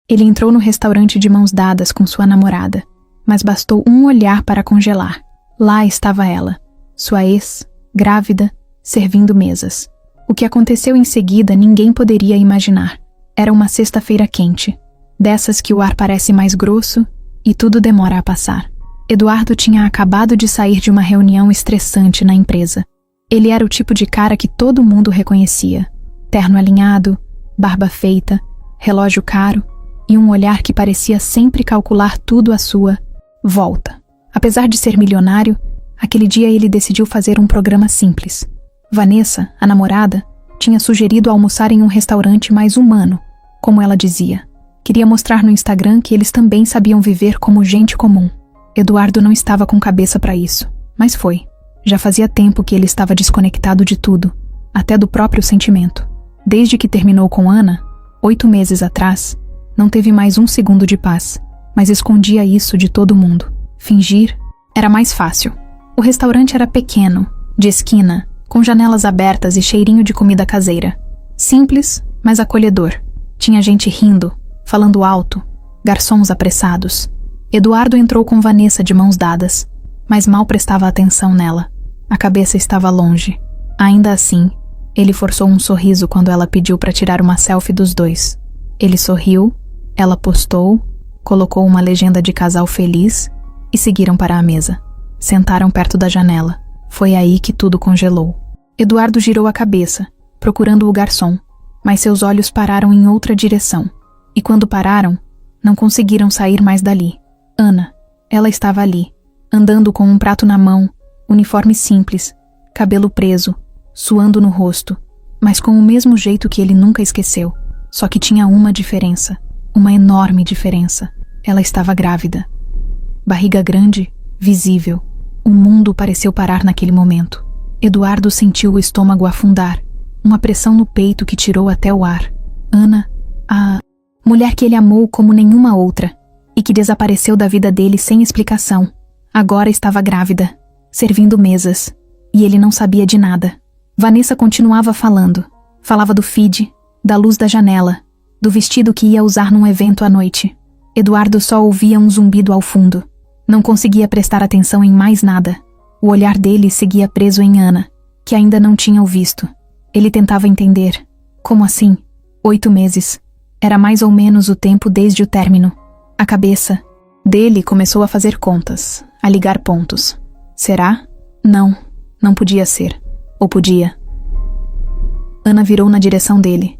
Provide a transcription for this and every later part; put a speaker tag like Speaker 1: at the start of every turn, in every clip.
Speaker 1: Ele entrou no restaurante de mãos dadas com sua namorada, mas bastou um olhar para congelar. Lá estava ela, sua ex, grávida, servindo mesas. O que aconteceu em seguida ninguém poderia imaginar. Era uma sexta-feira quente, dessas que o ar parece mais grosso e tudo demora a passar. Eduardo tinha acabado de sair de uma reunião estressante na empresa. Ele era o tipo de cara que todo mundo reconhecia. Terno alinhado, barba feita, relógio caro e um olhar que parecia sempre calcular tudo à sua volta. Apesar de ser milionário, aquele dia ele decidiu fazer um programa simples. Vanessa, a namorada, tinha sugerido almoçar em um restaurante mais humano, como ela dizia. Queria mostrar no Instagram que eles também sabiam viver como gente comum. Eduardo não estava com cabeça para isso, mas foi. Já fazia tempo que ele estava desconectado de tudo, até do próprio sentimento. Desde que terminou com Ana, 8 meses atrás, não teve mais um segundo de paz, mas escondia isso de todo mundo. Fingir era mais fácil. O restaurante era pequeno, de esquina, com janelas abertas e cheirinho de comida caseira. Simples, mas acolhedor. Tinha gente rindo, falando alto, garçons apressados. Eduardo entrou com Vanessa de mãos dadas, mas mal prestava atenção nela. A cabeça estava longe. Ainda assim, ele forçou um sorriso quando ela pediu para tirar uma selfie dos dois. Ele sorriu, ela postou, colocou uma legenda de casal feliz e seguiram para a mesa. Sentaram perto da janela. Foi aí que tudo congelou. Eduardo girou a cabeça, procurando o garçom, mas seus olhos pararam em outra direção. E quando pararam, não conseguiram sair mais dali. Ana, ela estava ali, andando com um prato na mão, uniforme simples, cabelo preso, suando no rosto, mas com o mesmo jeito que ele nunca esqueceu. Só que tinha uma diferença, uma enorme diferença. Ela estava grávida. Barriga grande, visível. O mundo pareceu parar naquele momento. Eduardo sentiu o estômago afundar, uma pressão no peito que tirou até o ar. Ana, a mulher que ele amou como nenhuma outra, e que desapareceu da vida dele sem explicação, agora estava grávida, servindo mesas, e ele não sabia de nada. Vanessa continuava falando. Falava do feed, da luz da janela, do vestido que ia usar num evento à noite. Eduardo só ouvia um zumbido ao fundo. Não conseguia prestar atenção em mais nada. O olhar dele seguia preso em Ana, que ainda não tinha o visto. Ele tentava entender. Como assim? 8 meses. Era mais ou menos o tempo desde o término. A cabeça dele começou a fazer contas, a ligar pontos. Será? Não, não podia ser. Ou podia? Ana virou na direção dele.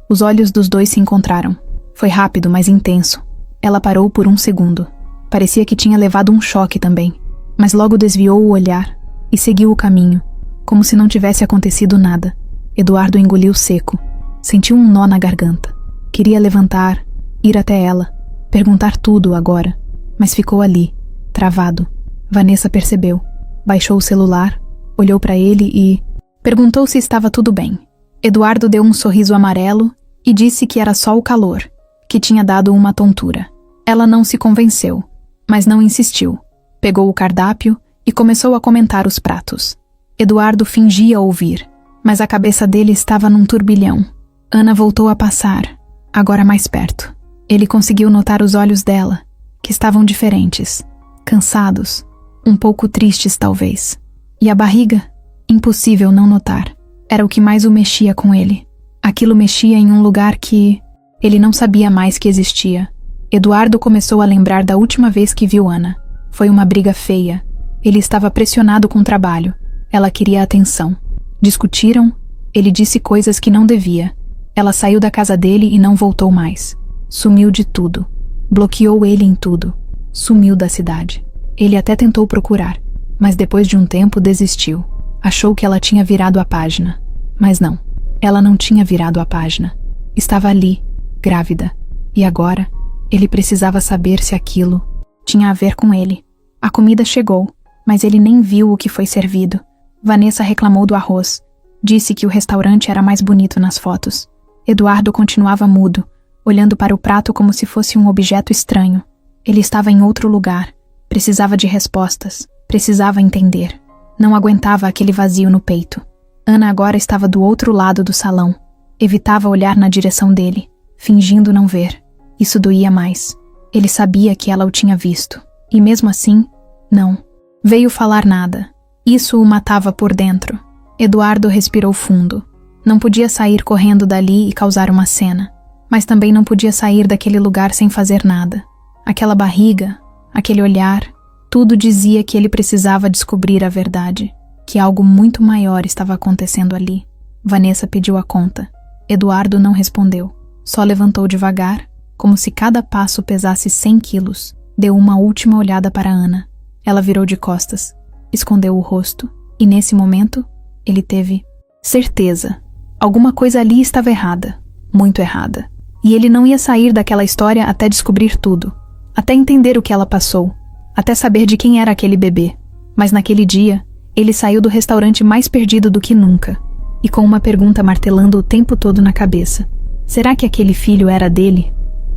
Speaker 1: Os olhos dos dois se encontraram. Foi rápido, mas intenso. Ela parou por um segundo. Parecia que tinha levado um choque também, mas logo desviou o olhar e seguiu o caminho, como se não tivesse acontecido nada. Eduardo engoliu seco. Sentiu um nó na garganta. Queria levantar, ir até ela, perguntar tudo agora, mas ficou ali, travado. Vanessa percebeu. Baixou o celular, olhou para ele e perguntou se estava tudo bem. Eduardo deu um sorriso amarelo e disse que era só o calor, que tinha dado uma tontura. Ela não se convenceu, mas não insistiu. Pegou o cardápio e começou a comentar os pratos. Eduardo fingia ouvir, mas a cabeça dele estava num turbilhão. Ana voltou a passar, agora mais perto. Ele conseguiu notar os olhos dela, que estavam diferentes, cansados, um pouco tristes talvez. E a barriga? Impossível não notar. Era o que mais o mexia com ele. Aquilo mexia em um lugar que ele não sabia mais que existia. Eduardo começou a lembrar da última vez que viu Ana. Foi uma briga feia. Ele estava pressionado com o trabalho. Ela queria atenção. Discutiram. Ele disse coisas que não devia. Ela saiu da casa dele e não voltou mais. Sumiu de tudo. Bloqueou ele em tudo. Sumiu da cidade. Ele até tentou procurar, mas depois de um tempo desistiu. Achou que ela tinha virado a página. Mas não. Ela não tinha virado a página. Estava ali, grávida. E agora, ele precisava saber se aquilo tinha a ver com ele. A comida chegou, mas ele nem viu o que foi servido. Vanessa reclamou do arroz. Disse que o restaurante era mais bonito nas fotos. Eduardo continuava mudo, olhando para o prato como se fosse um objeto estranho. Ele estava em outro lugar. Precisava de respostas. Precisava entender. Não aguentava aquele vazio no peito. Ana agora estava do outro lado do salão. Evitava olhar na direção dele, fingindo não ver. Isso doía mais. Ele sabia que ela o tinha visto. E mesmo assim, não. Veio falar nada. Isso o matava por dentro. Eduardo respirou fundo. Não podia sair correndo dali e causar uma cena. Mas também não podia sair daquele lugar sem fazer nada. Aquela barriga, aquele olhar, tudo dizia que ele precisava descobrir a verdade. Que algo muito maior estava acontecendo ali. Vanessa pediu a conta. Eduardo não respondeu. Só levantou devagar, como se cada passo pesasse 100 quilos. Deu uma última olhada para Ana. Ela virou de costas, escondeu o rosto, e nesse momento, ele teve certeza. Alguma coisa ali estava errada, muito errada. E ele não ia sair daquela história até descobrir tudo, até entender o que ela passou, até saber de quem era aquele bebê. Mas naquele dia, ele saiu do restaurante mais perdido do que nunca, e com uma pergunta martelando o tempo todo na cabeça. Será que aquele filho era dele?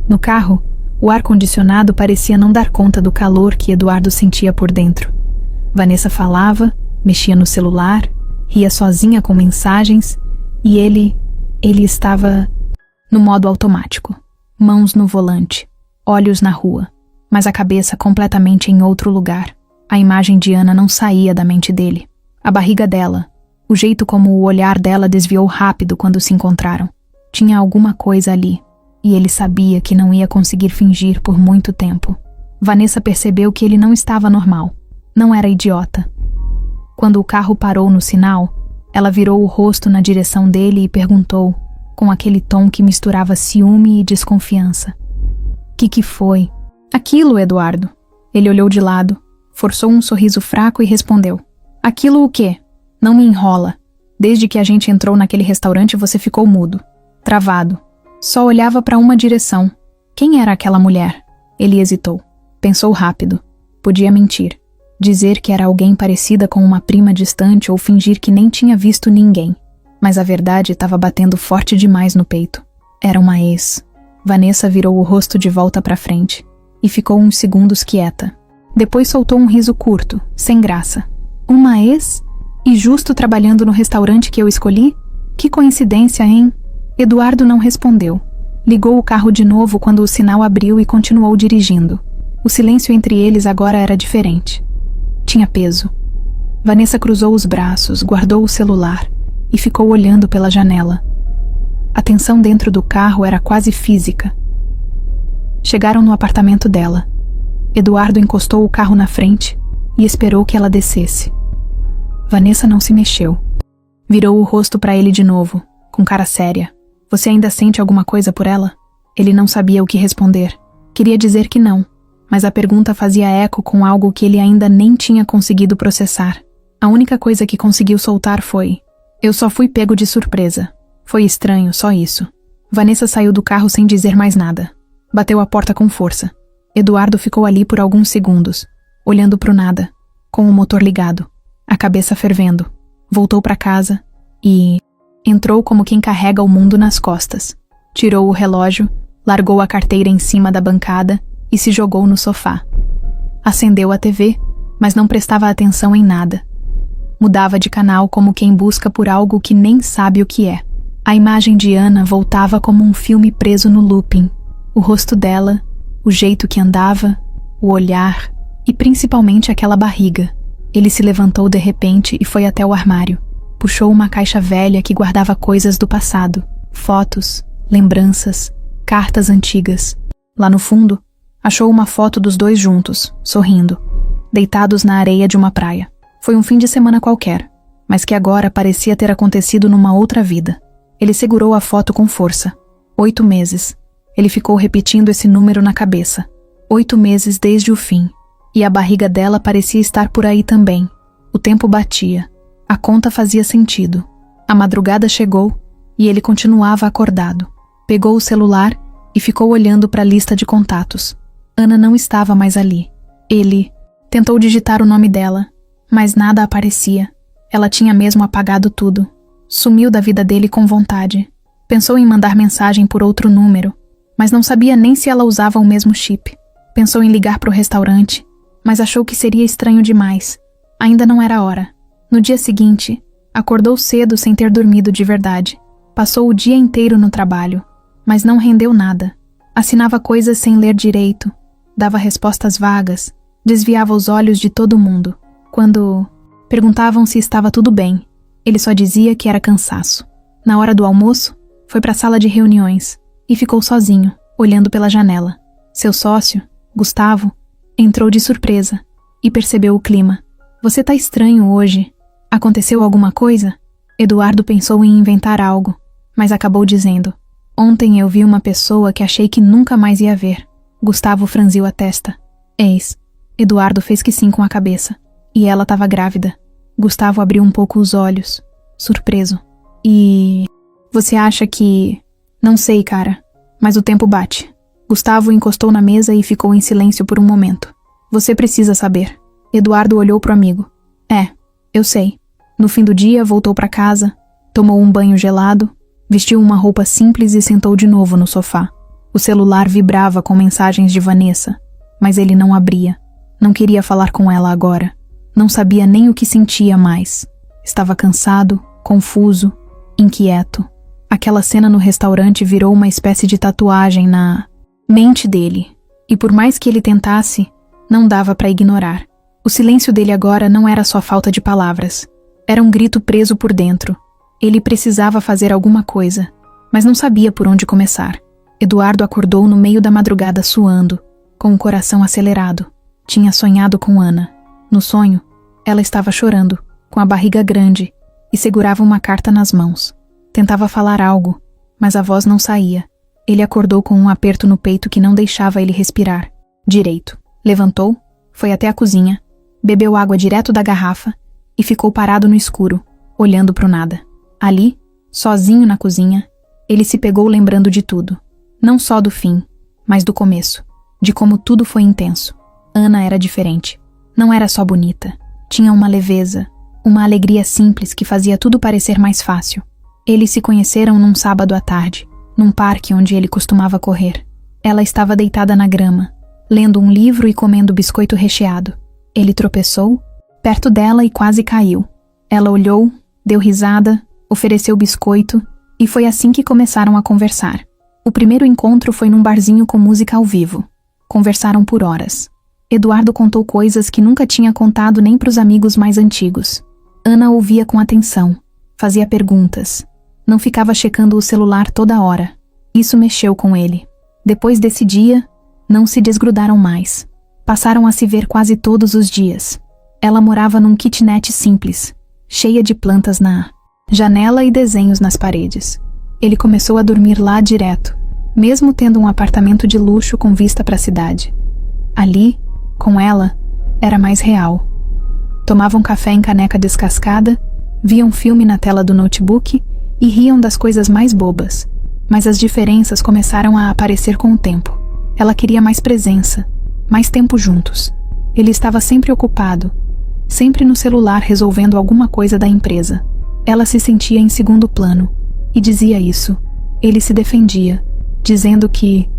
Speaker 1: No carro, o ar-condicionado parecia não dar conta do calor que Eduardo sentia por dentro. Vanessa falava, mexia no celular, ria sozinha com mensagens, e ele estava no modo automático, mãos no volante, olhos na rua, mas a cabeça completamente em outro lugar. A imagem de Ana não saía da mente dele. A barriga dela, o jeito como o olhar dela desviou rápido quando se encontraram. Tinha alguma coisa ali, e ele sabia que não ia conseguir fingir por muito tempo. Vanessa percebeu que ele não estava normal, não era idiota. Quando o carro parou no sinal, ela virou o rosto na direção dele e perguntou, com aquele tom que misturava ciúme e desconfiança. Que foi? Aquilo, Eduardo. Ele olhou de lado, forçou um sorriso fraco e respondeu. Aquilo o quê? Não me enrola. Desde que a gente entrou naquele restaurante você ficou mudo, travado. Só olhava para uma direção. Quem era aquela mulher? Ele hesitou. Pensou rápido. Podia mentir. Dizer que era alguém parecida com uma prima distante ou fingir que nem tinha visto ninguém. Mas a verdade estava batendo forte demais no peito. Era uma ex. Vanessa virou o rosto de volta para frente e ficou uns segundos quieta. Depois soltou um riso curto, sem graça. Uma ex? E justo trabalhando no restaurante que eu escolhi? Que coincidência, hein? Eduardo não respondeu. Ligou o carro de novo quando o sinal abriu e continuou dirigindo. O silêncio entre eles agora era diferente. Tinha peso. Vanessa cruzou os braços, guardou o celular e ficou olhando pela janela. A tensão dentro do carro era quase física. Chegaram no apartamento dela. Eduardo encostou o carro na frente e esperou que ela descesse. Vanessa não se mexeu. Virou o rosto para ele de novo, com cara séria. Você ainda sente alguma coisa por ela? Ele não sabia o que responder. Queria dizer que não, mas a pergunta fazia eco com algo que ele ainda nem tinha conseguido processar. A única coisa que conseguiu soltar foi: eu só fui pego de surpresa. Foi estranho, só isso. Vanessa saiu do carro sem dizer mais nada. Bateu a porta com força. Eduardo ficou ali por alguns segundos, olhando pro nada, com o motor ligado, a cabeça fervendo. Voltou para casa e entrou como quem carrega o mundo nas costas. Tirou o relógio, largou a carteira em cima da bancada e se jogou no sofá. Acendeu a TV, mas não prestava atenção em nada. Mudava de canal como quem busca por algo que nem sabe o que é. A imagem de Ana voltava como um filme preso no looping. O rosto dela, o jeito que andava, o olhar e principalmente aquela barriga. Ele se levantou de repente e foi até o armário. Puxou uma caixa velha que guardava coisas do passado, fotos, lembranças, cartas antigas. Lá no fundo, achou uma foto dos dois juntos, sorrindo, deitados na areia de uma praia. Foi um fim de semana qualquer, mas que agora parecia ter acontecido numa outra vida. Ele segurou a foto com força. 8 meses. Ele ficou repetindo esse número na cabeça. 8 meses desde o fim. E a barriga dela parecia estar por aí também. O tempo batia. A conta fazia sentido. A madrugada chegou e ele continuava acordado. Pegou o celular e ficou olhando para a lista de contatos. Ana não estava mais ali. Ele tentou digitar o nome dela, mas nada aparecia. Ela tinha mesmo apagado tudo. Sumiu da vida dele com vontade. Pensou em mandar mensagem por outro número, mas não sabia nem se ela usava o mesmo chip. Pensou em ligar para o restaurante, mas achou que seria estranho demais. Ainda não era hora. No dia seguinte, acordou cedo sem ter dormido de verdade. Passou o dia inteiro no trabalho, mas não rendeu nada. Assinava coisas sem ler direito, dava respostas vagas, desviava os olhos de todo mundo. Quando perguntavam se estava tudo bem, ele só dizia que era cansaço. Na hora do almoço, foi para a sala de reuniões e ficou sozinho, olhando pela janela. Seu sócio, Gustavo, entrou de surpresa e percebeu o clima. Você tá estranho hoje. Aconteceu alguma coisa? Eduardo pensou em inventar algo, mas acabou dizendo: ontem eu vi uma pessoa que achei que nunca mais ia ver. Gustavo franziu a testa. Eis. Eduardo fez que sim com a cabeça. E ela estava grávida. Gustavo abriu um pouco os olhos, surpreso. E... você acha que... Não sei, cara, mas o tempo bate. Gustavo encostou na mesa e ficou em silêncio por um momento. Você precisa saber. Eduardo olhou pro amigo. Eu sei. No fim do dia, voltou para casa, tomou um banho gelado, vestiu uma roupa simples e sentou de novo no sofá. O celular vibrava com mensagens de Vanessa, mas ele não abria. Não queria falar com ela agora. Não sabia nem o que sentia mais. Estava cansado, confuso, inquieto. Aquela cena no restaurante virou uma espécie de tatuagem na mente dele. E por mais que ele tentasse, não dava para ignorar. O silêncio dele agora não era só falta de palavras. Era um grito preso por dentro. Ele precisava fazer alguma coisa, mas não sabia por onde começar. Eduardo acordou no meio da madrugada suando, com o coração acelerado. Tinha sonhado com Ana. No sonho, ela estava chorando, com a barriga grande, e segurava uma carta nas mãos. Tentava falar algo, mas a voz não saía. Ele acordou com um aperto no peito que não deixava ele respirar direito. Levantou, foi até a cozinha, bebeu água direto da garrafa e ficou parado no escuro, olhando pro nada. Ali, sozinho na cozinha, ele se pegou lembrando de tudo. Não só do fim, mas do começo, de como tudo foi intenso. Ana era diferente. Não era só bonita. Tinha uma leveza, uma alegria simples que fazia tudo parecer mais fácil. Eles se conheceram num sábado à tarde, num parque onde ele costumava correr. Ela estava deitada na grama, lendo um livro e comendo biscoito recheado. Ele tropeçou perto dela e quase caiu. Ela olhou, deu risada, ofereceu biscoito e foi assim que começaram a conversar. O primeiro encontro foi num barzinho com música ao vivo. Conversaram por horas. Eduardo contou coisas que nunca tinha contado nem para os amigos mais antigos. Ana ouvia com atenção, fazia perguntas. Não ficava checando o celular toda hora. Isso mexeu com ele. Depois desse dia, não se desgrudaram mais. Passaram a se ver quase todos os dias. Ela morava num kitnet simples, cheia de plantas na janela e desenhos nas paredes. Ele começou a dormir lá direto, mesmo tendo um apartamento de luxo com vista para a cidade. Ali, com ela, era mais real. Tomavam café em caneca descascada, viam filme na tela do notebook e riam das coisas mais bobas. Mas as diferenças começaram a aparecer com o tempo. Ela queria mais presença, mais tempo juntos. Ele estava sempre ocupado, sempre no celular resolvendo alguma coisa da empresa. Ela se sentia em segundo plano e dizia isso. Ele se defendia, dizendo que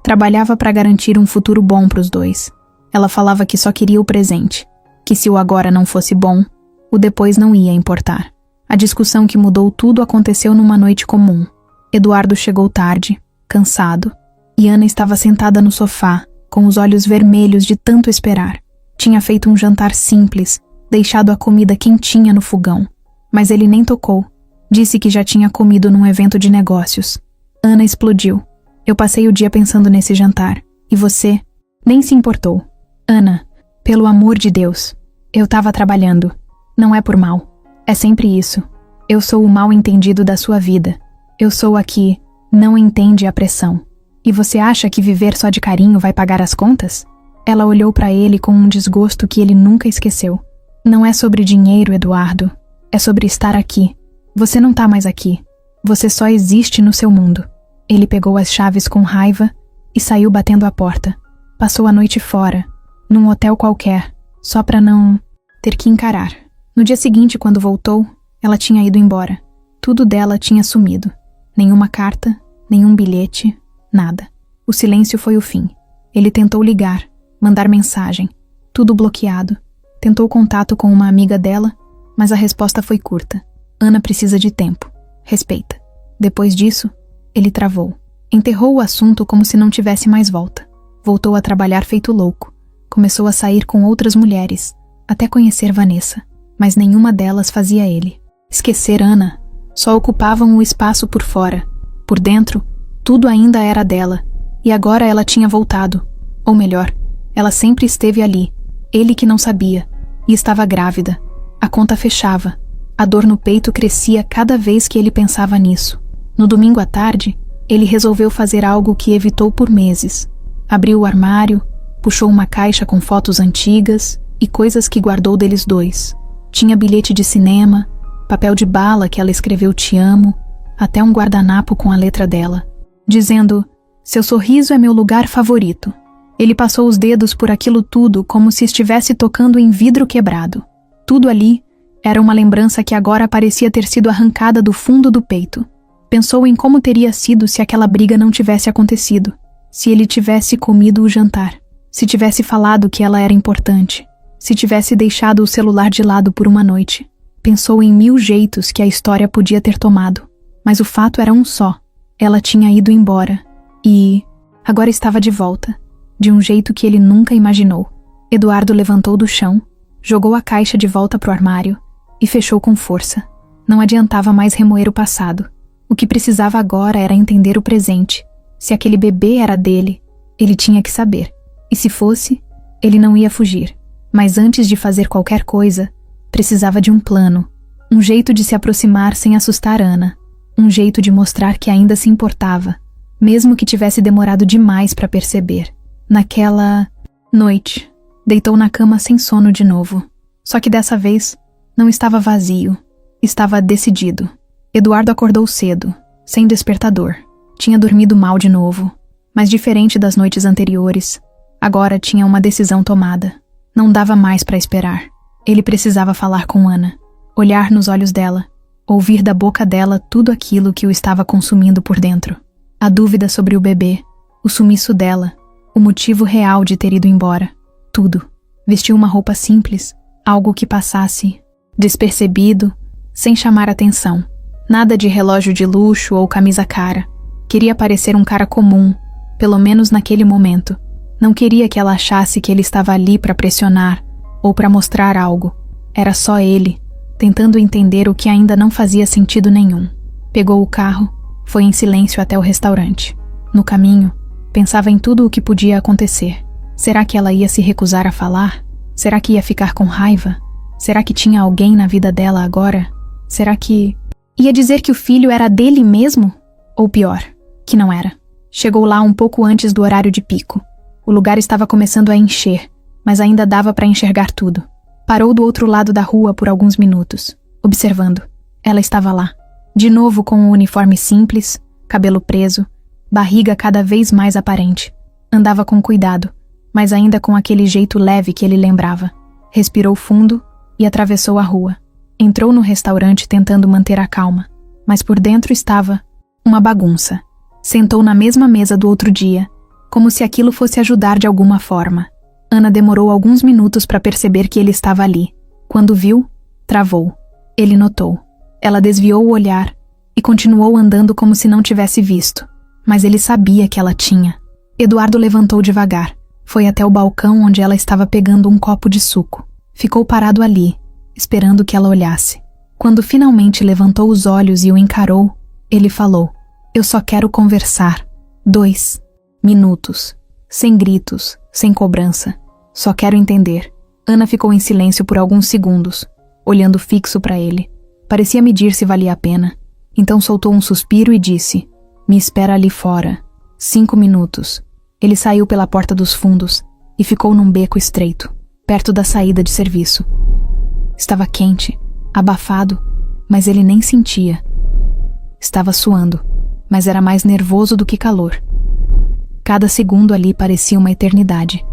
Speaker 1: trabalhava para garantir um futuro bom para os dois. Ela falava que só queria o presente, que se o agora não fosse bom, o depois não ia importar. A discussão que mudou tudo aconteceu numa noite comum. Eduardo chegou tarde, cansado, e Ana estava sentada no sofá, com os olhos vermelhos de tanto esperar. Tinha feito um jantar simples, deixado a comida quentinha no fogão, mas ele nem tocou. Disse que já tinha comido num evento de negócios. Ana explodiu. Eu passei o dia pensando nesse jantar, e você nem se importou. Ana, pelo amor de Deus, eu tava trabalhando. Não é por mal. É sempre isso. Eu sou o mal entendido da sua vida. Eu sou a que não entende a pressão. E você acha que viver só de carinho vai pagar as contas? Ela olhou para ele com um desgosto que ele nunca esqueceu. Não é sobre dinheiro, Eduardo. É sobre estar aqui. Você não tá mais aqui. Você só existe no seu mundo. Ele pegou as chaves com raiva e saiu batendo a porta. Passou a noite fora, num hotel qualquer, só pra não ter que encarar. No dia seguinte, quando voltou, ela tinha ido embora. Tudo dela tinha sumido. Nenhuma carta, nenhum bilhete, nada. O silêncio foi o fim. Ele tentou ligar, mandar mensagem, tudo bloqueado. Tentou contato com uma amiga dela, mas a resposta foi curta. Ana precisa de tempo. Respeita. Depois disso, ele travou. Enterrou o assunto como se não tivesse mais volta. Voltou a trabalhar feito louco. Começou a sair com outras mulheres, até conhecer Vanessa. Mas nenhuma delas fazia ele esquecer Ana. Só ocupavam o espaço por fora. Por dentro, tudo ainda era dela. E agora ela tinha voltado. Ou melhor, ela sempre esteve ali. Ele que não sabia. E estava grávida. A conta fechava. A dor no peito crescia cada vez que ele pensava nisso. No domingo à tarde, ele resolveu fazer algo que evitou por meses. Abriu o armário, puxou uma caixa com fotos antigas e coisas que guardou deles dois. Tinha bilhete de cinema, papel de bala que ela escreveu "Te amo", até um guardanapo com a letra dela, dizendo: "Seu sorriso é meu lugar favorito". Ele passou os dedos por aquilo tudo como se estivesse tocando em vidro quebrado. Tudo ali era uma lembrança que agora parecia ter sido arrancada do fundo do peito. Pensou em como teria sido se aquela briga não tivesse acontecido, se ele tivesse comido o jantar, se tivesse falado que ela era importante, se tivesse deixado o celular de lado por uma noite. Pensou em 1000 jeitos que a história podia ter tomado, mas o fato era um só. Ela tinha ido embora e agora estava de volta, de um jeito que ele nunca imaginou. Eduardo levantou do chão, jogou a caixa de volta pro armário e fechou com força. Não adiantava mais remoer o passado. O que precisava agora era entender o presente. Se aquele bebê era dele, ele tinha que saber. E se fosse, ele não ia fugir. Mas antes de fazer qualquer coisa, precisava de um plano. Um jeito de se aproximar sem assustar Ana. Um jeito de mostrar que ainda se importava, mesmo que tivesse demorado demais para perceber. Naquela noite, deitou na cama sem sono de novo. Só que dessa vez, não estava vazio. Estava decidido. Eduardo acordou cedo, sem despertador. Tinha dormido mal de novo, mas diferente das noites anteriores, agora tinha uma decisão tomada. Não dava mais para esperar. Ele precisava falar com Ana, olhar nos olhos dela, ouvir da boca dela tudo aquilo que o estava consumindo por dentro. A dúvida sobre o bebê, o sumiço dela, o motivo real de ter ido embora. Tudo. Vestiu uma roupa simples, algo que passasse despercebido, sem chamar atenção. Nada de relógio de luxo ou camisa cara. Queria parecer um cara comum, pelo menos naquele momento. Não queria que ela achasse que ele estava ali para pressionar ou para mostrar algo. Era só ele, tentando entender o que ainda não fazia sentido nenhum. Pegou o carro, foi em silêncio até o restaurante. No caminho, pensava em tudo o que podia acontecer. Será que ela ia se recusar a falar? Será que ia ficar com raiva? Será que tinha alguém na vida dela agora? Será que ia dizer que o filho era dele mesmo? Ou pior, que não era. Chegou lá um pouco antes do horário de pico. O lugar estava começando a encher, mas ainda dava para enxergar tudo. Parou do outro lado da rua por alguns minutos, observando. Ela estava lá, de novo com um uniforme simples, cabelo preso, barriga cada vez mais aparente. Andava com cuidado, mas ainda com aquele jeito leve que ele lembrava. Respirou fundo e atravessou a rua. Entrou no restaurante tentando manter a calma, mas por dentro estava uma bagunça. Sentou na mesma mesa do outro dia, como se aquilo fosse ajudar de alguma forma. Ana demorou alguns minutos para perceber que ele estava ali. Quando viu, travou. Ele notou. Ela desviou o olhar e continuou andando como se não tivesse visto. Mas ele sabia que ela tinha. Eduardo levantou devagar. Foi até o balcão onde ela estava pegando um copo de suco. Ficou parado ali, esperando que ela olhasse. Quando finalmente levantou os olhos e o encarou, ele falou: "Eu só quero conversar. 2 minutos. Sem gritos, sem cobrança. Só quero entender." Ana ficou em silêncio por alguns segundos, olhando fixo para ele. Parecia medir se valia a pena. Então soltou um suspiro e disse: "Me espera ali fora. 5 minutos." Ele saiu pela porta dos fundos e ficou num beco estreito, perto da saída de serviço. Estava quente, abafado, mas ele nem sentia. Estava suando, mas era mais nervoso do que calor. Cada segundo ali parecia uma eternidade.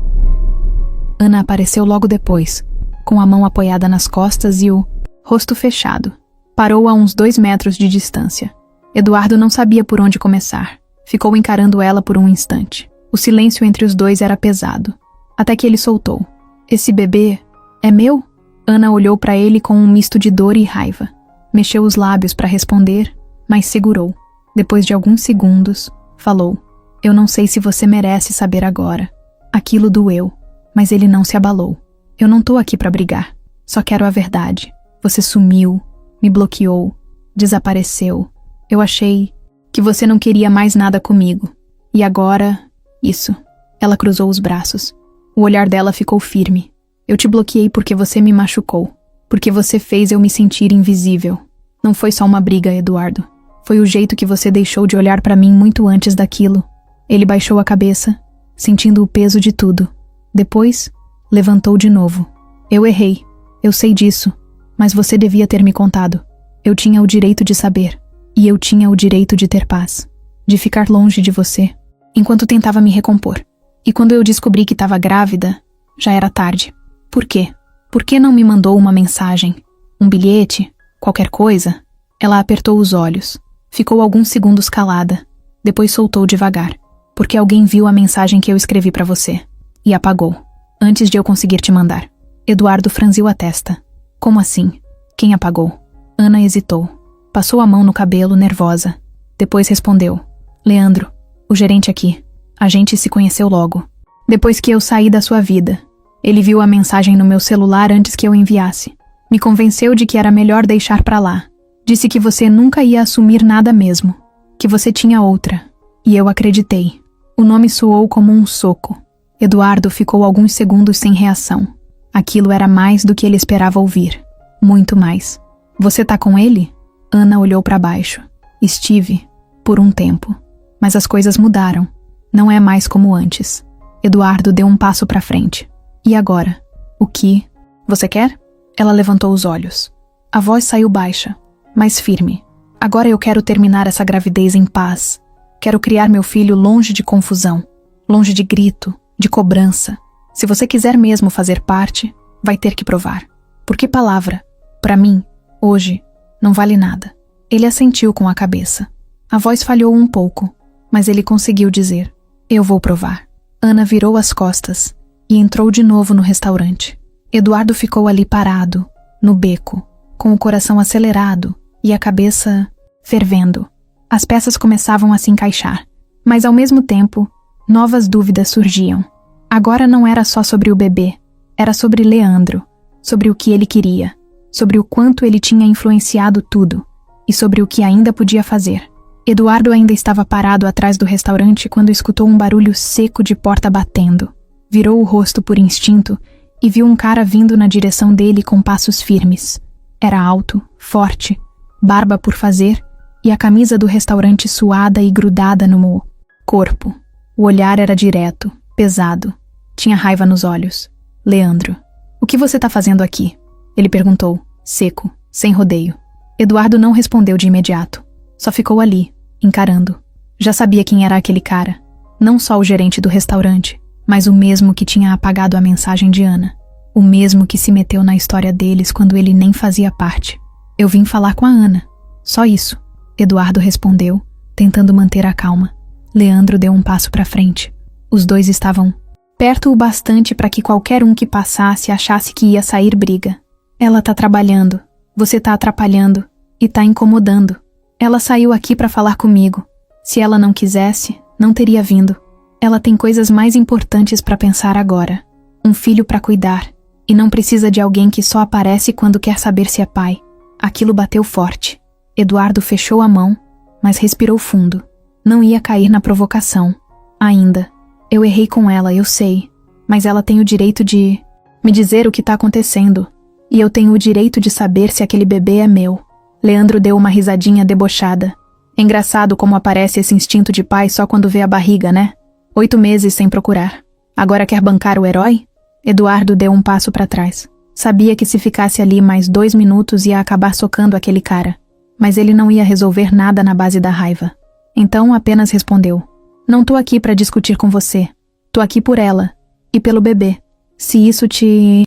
Speaker 1: Ana apareceu logo depois, com a mão apoiada nas costas e o rosto fechado. Parou a uns 2 metros de distância. Eduardo não sabia por onde começar. Ficou encarando ela por um instante. O silêncio entre os dois era pesado, até que ele soltou: "Esse bebê é meu?" Ana olhou para ele com um misto de dor e raiva. Mexeu os lábios para responder, mas segurou. Depois de alguns segundos, Falou: "Eu não sei se você merece saber agora. Aquilo doeu, mas ele não se abalou. Eu não tô aqui pra brigar. Só quero a verdade. Você sumiu, me bloqueou, desapareceu. Eu achei que você não queria mais nada comigo. E agora, isso." Ela cruzou os braços. O olhar dela ficou firme. "Eu te bloqueei porque você me machucou. Porque você fez eu me sentir invisível. Não foi só uma briga, Eduardo. Foi o jeito que você deixou de olhar pra mim muito antes daquilo." Ele baixou a cabeça, sentindo o peso de tudo. Depois, levantou de novo. "Eu errei. Eu sei disso. Mas você devia ter me contado. Eu tinha o direito de saber. E eu tinha o direito de ter paz. De ficar longe de você, enquanto tentava me recompor. E quando eu descobri que estava grávida, já era tarde. Por quê? Por que não me mandou uma mensagem? Um bilhete? Qualquer coisa?" Ela apertou os olhos. Ficou alguns segundos calada. Depois soltou devagar. "Porque alguém viu a mensagem que eu escrevi pra você. E apagou. Antes de eu conseguir te mandar." Eduardo franziu a testa. "Como assim? Quem apagou?" Ana hesitou. Passou a mão no cabelo, nervosa. Depois respondeu: "Leandro, o gerente aqui. A gente se conheceu logo. Depois que eu saí da sua vida. Ele viu a mensagem no meu celular antes que eu enviasse. Me convenceu de que era melhor deixar pra lá. Disse que você nunca ia assumir nada mesmo. Que você tinha outra. E eu acreditei." O nome soou como um soco. Eduardo ficou alguns segundos sem reação. Aquilo era mais do que ele esperava ouvir. Muito mais. "Você tá com ele?" Ana olhou pra baixo. "Estive, por um tempo. Mas as coisas mudaram. Não é mais como antes." Eduardo deu um passo pra frente. "E agora? O que você quer?" Ela levantou os olhos. A voz saiu baixa, mas firme. "Agora eu quero terminar essa gravidez em paz. Quero criar meu filho longe de confusão, longe de grito, de cobrança. Se você quiser mesmo fazer parte, vai ter que provar. Porque palavra, pra mim, hoje, não vale nada." Ele assentiu com a cabeça. A voz falhou um pouco, mas ele conseguiu dizer: "Eu vou provar." Ana virou as costas e entrou de novo no restaurante. Eduardo ficou ali parado, no beco, com o coração acelerado e a cabeça fervendo. As peças começavam a se encaixar, mas ao mesmo tempo, novas dúvidas surgiam. Agora não era só sobre o bebê, era sobre Leandro, sobre o que ele queria, sobre o quanto ele tinha influenciado tudo e sobre o que ainda podia fazer. Eduardo ainda estava parado atrás do restaurante quando escutou um barulho seco de porta batendo. Virou o rosto por instinto e viu um cara vindo na direção dele com passos firmes. Era alto, forte, barba por fazer e a camisa do restaurante suada e grudada no corpo. O olhar era direto, pesado. Tinha raiva nos olhos. "Leandro, o que você tá fazendo aqui?" Ele perguntou, seco, sem rodeio. Eduardo não respondeu de imediato. Só ficou ali, encarando. Já sabia quem era aquele cara. Não só o gerente do restaurante, mas o mesmo que tinha apagado a mensagem de Ana. O mesmo que se meteu na história deles quando ele nem fazia parte. "Eu vim falar com a Ana. Só isso." Eduardo respondeu, tentando manter a calma. Leandro deu um passo pra frente. Os dois estavam perto o bastante para que qualquer um que passasse achasse que ia sair briga. "Ela tá trabalhando. Você tá atrapalhando. E tá incomodando. Ela saiu aqui pra falar comigo. Se ela não quisesse, não teria vindo. Ela tem coisas mais importantes pra pensar agora. Um filho pra cuidar. E não precisa de alguém que só aparece quando quer saber se é pai." Aquilo bateu forte. Eduardo fechou a mão, mas respirou fundo. Não ia cair na provocação. Ainda. "Eu errei com ela, eu sei. Mas ela tem o direito de me dizer o que tá acontecendo. E eu tenho o direito de saber se aquele bebê é meu." Leandro deu uma risadinha debochada. "Engraçado como aparece esse instinto de pai só quando vê a barriga, né? 8 meses sem procurar. Agora quer bancar o herói?" Eduardo deu um passo para trás. Sabia que se ficasse ali mais 2 minutos ia acabar socando aquele cara. Mas ele não ia resolver nada na base da raiva. Então apenas respondeu: "Não tô aqui para discutir com você. Tô aqui por ela. E pelo bebê. Se isso te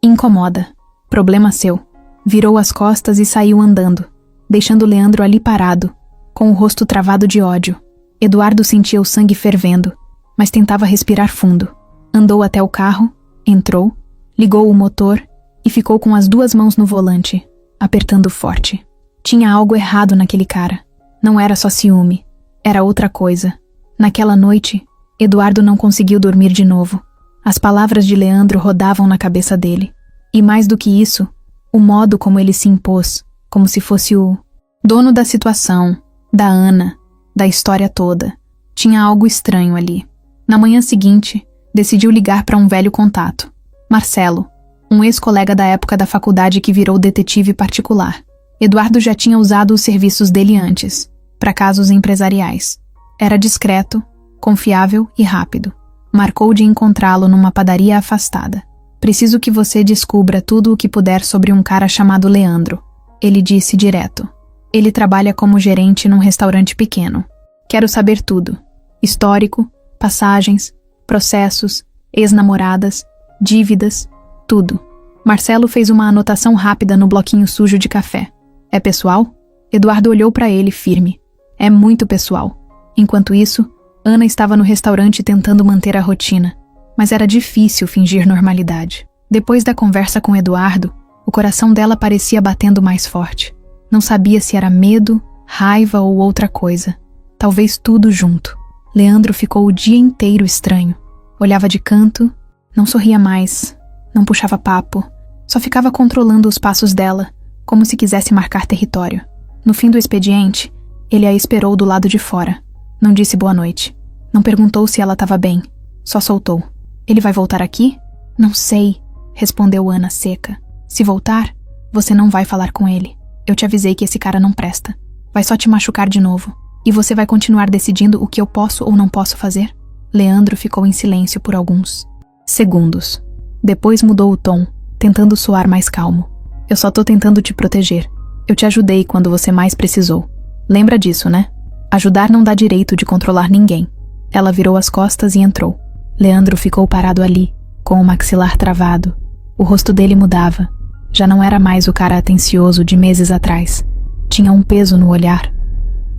Speaker 1: incomoda, problema seu." Virou as costas e saiu andando, deixando Leandro ali parado, com o rosto travado de ódio. Eduardo sentia o sangue fervendo, mas tentava respirar fundo. Andou até o carro, entrou, ligou o motor e ficou com as 2 mãos no volante, apertando forte. Tinha algo errado naquele cara. Não era só ciúme, era outra coisa. Naquela noite, Eduardo não conseguiu dormir de novo. As palavras de Leandro rodavam na cabeça dele. E mais do que isso, o modo como ele se impôs, como se fosse o dono da situação, da Ana, da história toda. Tinha algo estranho ali. Na manhã seguinte, decidiu ligar para um velho contato. Marcelo, um ex-colega da época da faculdade que virou detetive particular. Eduardo já tinha usado os serviços dele antes, para casos empresariais. Era discreto, confiável e rápido. Marcou de encontrá-lo numa padaria afastada. Preciso que você descubra tudo o que puder sobre um cara chamado Leandro, ele disse direto. Ele trabalha como gerente num restaurante pequeno. Quero saber tudo. Histórico, passagens, processos, ex-namoradas, dívidas, tudo. Marcelo fez uma anotação rápida no bloquinho sujo de café. É pessoal? Eduardo olhou para ele firme. É muito pessoal. Enquanto isso, Ana estava no restaurante tentando manter a rotina, mas era difícil fingir normalidade. Depois da conversa com Eduardo, o coração dela parecia batendo mais forte. Não sabia se era medo, raiva ou outra coisa. Talvez tudo junto. Leandro ficou o dia inteiro estranho. Olhava de canto, não sorria mais, não puxava papo, só ficava controlando os passos dela, como se quisesse marcar território. No fim do expediente, ele a esperou do lado de fora. Não disse boa noite. Não perguntou se ela estava bem. Só soltou. Ele vai voltar aqui? Não sei, respondeu Ana seca. Se voltar, você não vai falar com ele. Eu te avisei que esse cara não presta. Vai só te machucar de novo. E você vai continuar decidindo o que eu posso ou não posso fazer? Leandro ficou em silêncio por alguns segundos. Depois mudou o tom, tentando soar mais calmo. Eu só tô tentando te proteger. Eu te ajudei quando você mais precisou. Lembra disso, né? Ajudar não dá direito de controlar ninguém. Ela virou as costas e entrou. Leandro ficou parado ali, com o maxilar travado. O rosto dele mudava. Já não era mais o cara atencioso de meses atrás. Tinha um peso no olhar.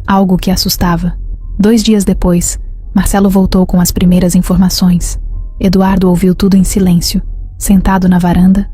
Speaker 1: Algo que assustava. 2 dias depois, Marcelo voltou com as primeiras informações. Eduardo ouviu tudo em silêncio, sentado na varanda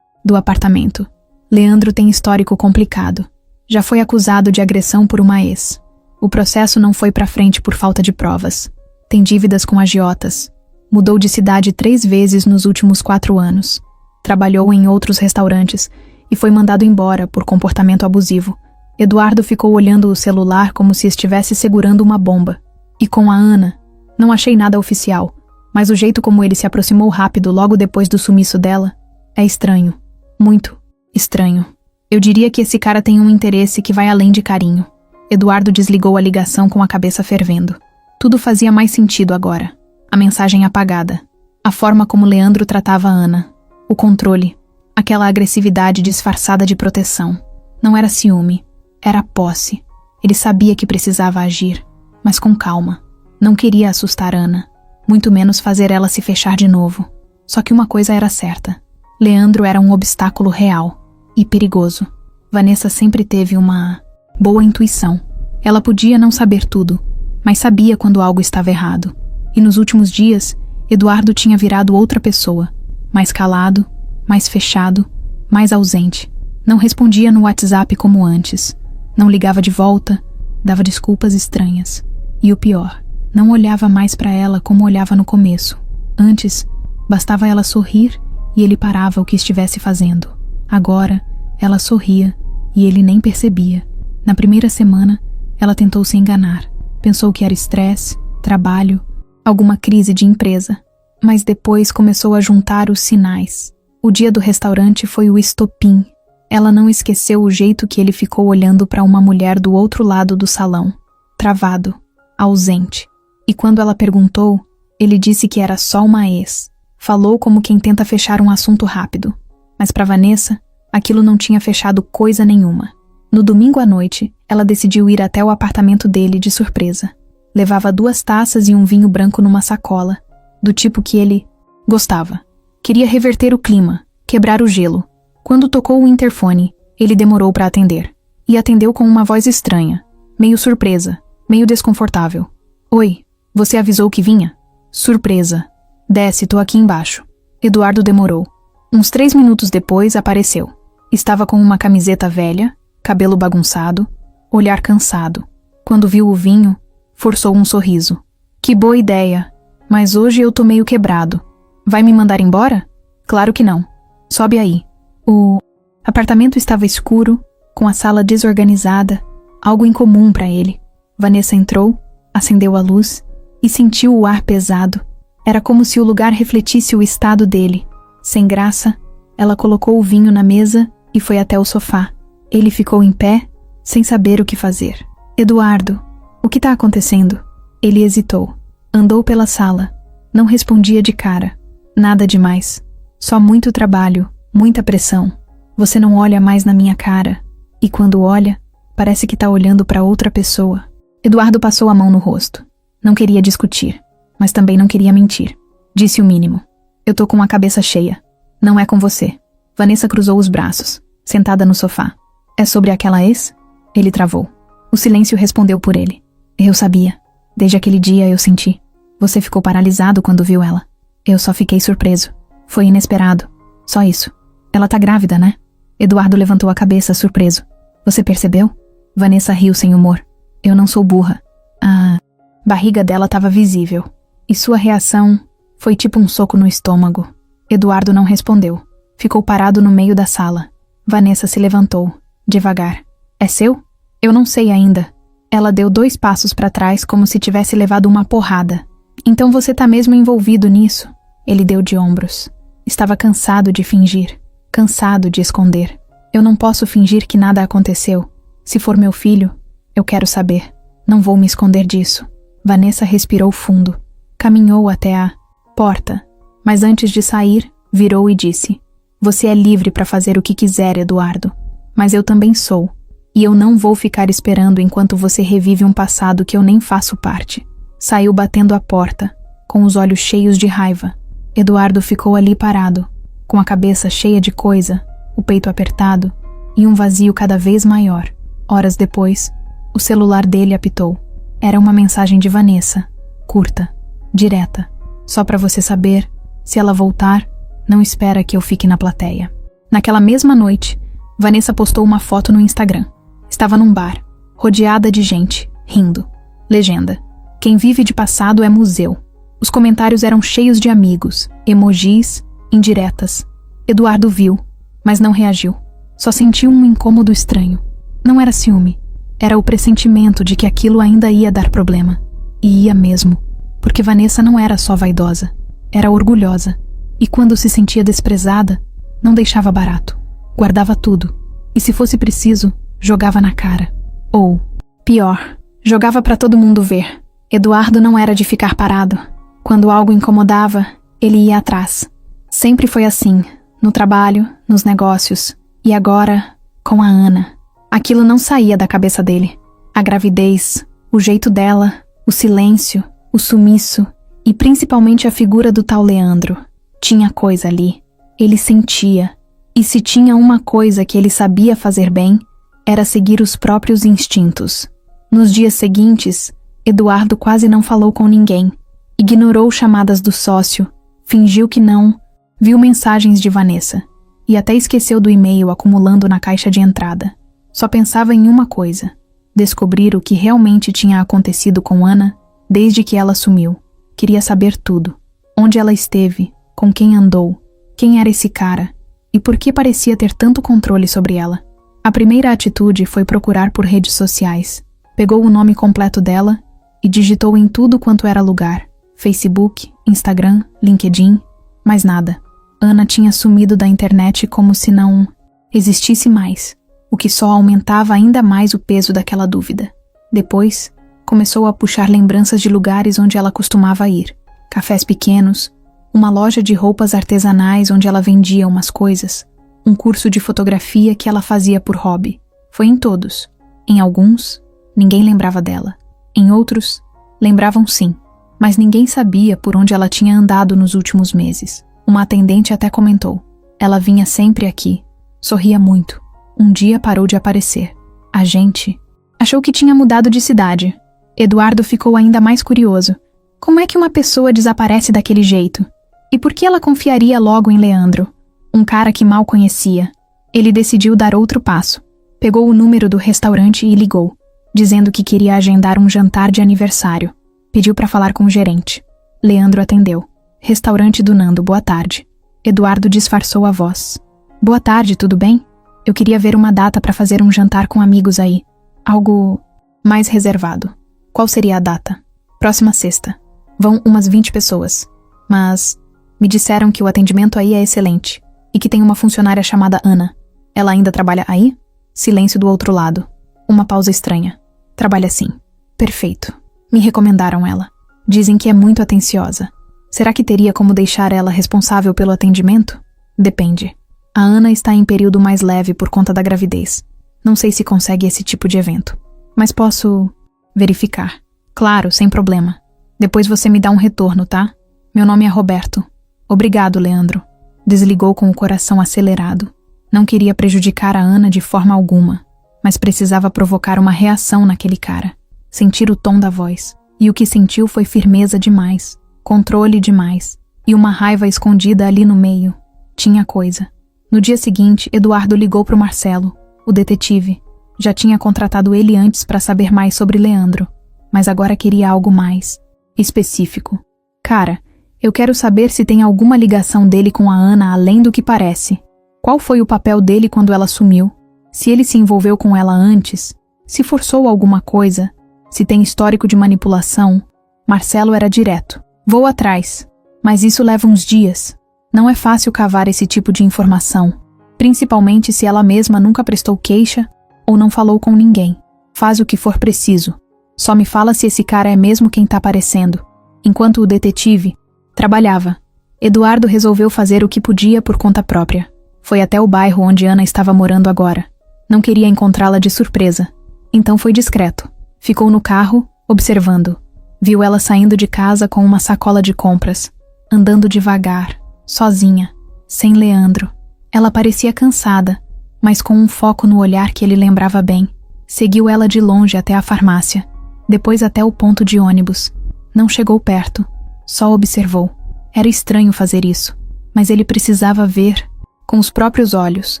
Speaker 1: do apartamento. Leandro tem histórico complicado. Já foi acusado de agressão por uma ex. O processo não foi pra frente por falta de provas. Tem dívidas com agiotas. Mudou de cidade 3 vezes nos últimos 4 anos. Trabalhou em outros restaurantes e foi mandado embora por comportamento abusivo. Eduardo ficou olhando o celular como se estivesse segurando uma bomba. E com a Ana, não achei nada oficial, mas o jeito como ele se aproximou rápido logo depois do sumiço dela é estranho. Muito estranho. Eu diria que esse cara tem um interesse que vai além de carinho. Eduardo desligou a ligação com a cabeça fervendo. Tudo fazia mais sentido agora. A mensagem apagada. A forma como Leandro tratava a Ana. O controle. Aquela agressividade disfarçada de proteção. Não era ciúme. Era posse. Ele sabia que precisava agir, mas com calma. Não queria assustar Ana. Muito menos fazer ela se fechar de novo. Só que uma coisa era certa. Leandro era um obstáculo real. E perigoso. Vanessa sempre teve uma boa intuição. Ela podia não saber tudo, mas sabia quando algo estava errado. E nos últimos dias, Eduardo tinha virado outra pessoa. Mais calado, mais fechado, mais ausente. Não respondia no WhatsApp como antes. Não ligava de volta, dava desculpas estranhas. E o pior, não olhava mais para ela como olhava no começo. Antes, bastava ela sorrir e ele parava o que estivesse fazendo. Agora, ela sorria e ele nem percebia. Na primeira semana, ela tentou se enganar. Pensou que era estresse, trabalho, alguma crise de empresa. Mas depois começou a juntar os sinais. O dia do restaurante foi o estopim. Ela não esqueceu o jeito que ele ficou olhando para uma mulher do outro lado do salão. Travado, ausente. E quando ela perguntou, ele disse que era só uma ex. Falou como quem tenta fechar um assunto rápido. Mas para Vanessa, aquilo não tinha fechado coisa nenhuma. No domingo à noite, ela decidiu ir até o apartamento dele de surpresa. Levava 2 taças e um vinho branco numa sacola, do tipo que ele gostava. Queria reverter o clima, quebrar o gelo. Quando tocou o interfone, ele demorou para atender. E atendeu com uma voz estranha, meio surpresa, meio desconfortável. Oi, você avisou que vinha? Surpresa. Desce, tô aqui embaixo. Eduardo demorou. Uns 3 minutos depois, apareceu. Estava com uma camiseta velha, cabelo bagunçado, olhar cansado. Quando viu o vinho, forçou um sorriso. Que boa ideia. Mas hoje eu tô meio quebrado. Vai me mandar embora? Claro que não. Sobe aí. O apartamento estava escuro, com a sala desorganizada, algo incomum para ele. Vanessa entrou, acendeu a luz e sentiu o ar pesado. Era como se o lugar refletisse o estado dele. Sem graça, ela colocou o vinho na mesa e foi até o sofá. Ele ficou em pé, sem saber o que fazer. Eduardo, o que está acontecendo? Ele hesitou. Andou pela sala. Não respondia de cara. Nada demais. Só muito trabalho, muita pressão. Você não olha mais na minha cara. E quando olha, parece que está olhando para outra pessoa. Eduardo passou a mão no rosto. Não queria discutir, mas também não queria mentir. Disse o mínimo. Eu tô com a cabeça cheia. Não é com você. Vanessa cruzou os braços, sentada no sofá. É sobre aquela ex? Ele travou. O silêncio respondeu por ele. Eu sabia. Desde aquele dia eu senti. Você ficou paralisado quando viu ela. Eu só fiquei surpreso. Foi inesperado. Só isso. Ela tá grávida, né? Eduardo levantou a cabeça, surpreso. Você percebeu? Vanessa riu sem humor. Eu não sou burra. A barriga dela estava visível. E sua reação foi tipo um soco no estômago. Eduardo não respondeu. Ficou parado no meio da sala. Vanessa se levantou, devagar. É seu? Eu não sei ainda. Ela deu 2 passos para trás como se tivesse levado uma porrada. Então você tá mesmo envolvido nisso? Ele deu de ombros. Estava cansado de fingir. Cansado de esconder. Eu não posso fingir que nada aconteceu. Se for meu filho, eu quero saber. Não vou me esconder disso. Vanessa respirou fundo. Caminhou até a porta. Mas antes de sair, virou e disse: Você é livre para fazer o que quiser, Eduardo. Mas eu também sou. E eu não vou ficar esperando enquanto você revive um passado que eu nem faço parte. Saiu batendo a porta, com os olhos cheios de raiva. Eduardo ficou ali parado, com a cabeça cheia de coisa, o peito apertado e um vazio cada vez maior. Horas depois, o celular dele apitou. Era uma mensagem de Vanessa, curta, direta. Só para você saber, se ela voltar, não espera que eu fique na plateia. Naquela mesma noite, Vanessa postou uma foto no Instagram. Estava num bar, rodeada de gente, rindo. Legenda: Quem vive de passado é museu. Os comentários eram cheios de amigos, emojis, indiretas. Eduardo viu, mas não reagiu. Só sentiu um incômodo estranho. Não era ciúme. Era o pressentimento de que aquilo ainda ia dar problema. E ia mesmo. Porque Vanessa não era só vaidosa. Era orgulhosa. E quando se sentia desprezada, não deixava barato. Guardava tudo. E se fosse preciso, jogava na cara. Ou, pior, jogava para todo mundo ver. Eduardo não era de ficar parado. Quando algo incomodava, ele ia atrás. Sempre foi assim, no trabalho, nos negócios. E agora, com a Ana. Aquilo não saía da cabeça dele. A gravidez, o jeito dela, o silêncio, o sumiço e principalmente a figura do tal Leandro. Tinha coisa ali. Ele sentia. E se tinha uma coisa que ele sabia fazer bem, era seguir os próprios instintos. Nos dias seguintes, Eduardo quase não falou com ninguém. Ignorou chamadas do sócio, fingiu que não, viu mensagens de Vanessa e até esqueceu do e-mail acumulando na caixa de entrada. Só pensava em uma coisa: descobrir o que realmente tinha acontecido com Ana desde que ela sumiu. Queria saber tudo. Onde ela esteve, com quem andou, quem era esse cara e por que parecia ter tanto controle sobre ela. A primeira atitude foi procurar por redes sociais. Pegou o nome completo dela e digitou em tudo quanto era lugar: Facebook, Instagram, LinkedIn, mais nada. Ana tinha sumido da internet como se não existisse mais, o que só aumentava ainda mais o peso daquela dúvida. Depois, começou a puxar lembranças de lugares onde ela costumava ir. Cafés pequenos, uma loja de roupas artesanais onde ela vendia umas coisas, um curso de fotografia que ela fazia por hobby. Foi em todos. Em alguns, ninguém lembrava dela. Em outros, lembravam sim, mas ninguém sabia por onde ela tinha andado nos últimos meses. Uma atendente até comentou: ela vinha sempre aqui, sorria muito. Um dia parou de aparecer. A gente achou que tinha mudado de cidade. Eduardo ficou ainda mais curioso. Como é que uma pessoa desaparece daquele jeito? E por que ela confiaria logo em Leandro, um cara que mal conhecia? Ele decidiu dar outro passo. Pegou o número do restaurante e ligou, dizendo que queria agendar um jantar de aniversário. Pediu para falar com o gerente. Leandro atendeu. Restaurante do Nando, boa tarde. Eduardo disfarçou a voz. Boa tarde, tudo bem? Eu queria ver uma data para fazer um jantar com amigos aí. Algo mais reservado. Qual seria a data? Próxima sexta. Vão umas 20 pessoas. Mas me disseram que o atendimento aí é excelente. E que tem uma funcionária chamada Ana. Ela ainda trabalha aí? Silêncio do outro lado. Uma pausa estranha. Trabalha sim. Perfeito. Me recomendaram ela. Dizem que é muito atenciosa. Será que teria como deixar ela responsável pelo atendimento? Depende. A Ana está em período mais leve por conta da gravidez. Não sei se consegue esse tipo de evento. Mas posso verificar. Claro, sem problema. Depois você me dá um retorno, tá? Meu nome é Roberto. Obrigado, Leandro. Desligou com o coração acelerado. Não queria prejudicar a Ana de forma alguma, mas precisava provocar uma reação naquele cara. Sentir o tom da voz. E o que sentiu foi firmeza demais, controle demais, e uma raiva escondida ali no meio. Tinha coisa. No dia seguinte, Eduardo ligou para o Marcelo, o detetive. Já tinha contratado ele antes para saber mais sobre Leandro, mas agora queria algo mais específico. Cara, eu quero saber se tem alguma ligação dele com a Ana além do que parece. Qual foi o papel dele quando ela sumiu? Se ele se envolveu com ela antes? Se forçou alguma coisa? Se tem histórico de manipulação? Marcelo era direto. Vou atrás. Mas isso leva uns dias. Não é fácil cavar esse tipo de informação, principalmente se ela mesma nunca prestou queixa ou não falou com ninguém. Faz o que for preciso. Só me fala se esse cara é mesmo quem tá aparecendo. Enquanto o detetive trabalhava, Eduardo resolveu fazer o que podia por conta própria. Foi até o bairro onde Ana estava morando agora. Não queria encontrá-la de surpresa. Então foi discreto. Ficou no carro, observando. Viu ela saindo de casa com uma sacola de compras, andando devagar, sozinha, sem Leandro. Ela parecia cansada, mas com um foco no olhar que ele lembrava bem. Seguiu ela de longe até a farmácia, depois até o ponto de ônibus. Não chegou perto, só observou. Era estranho fazer isso, mas ele precisava ver com os próprios olhos.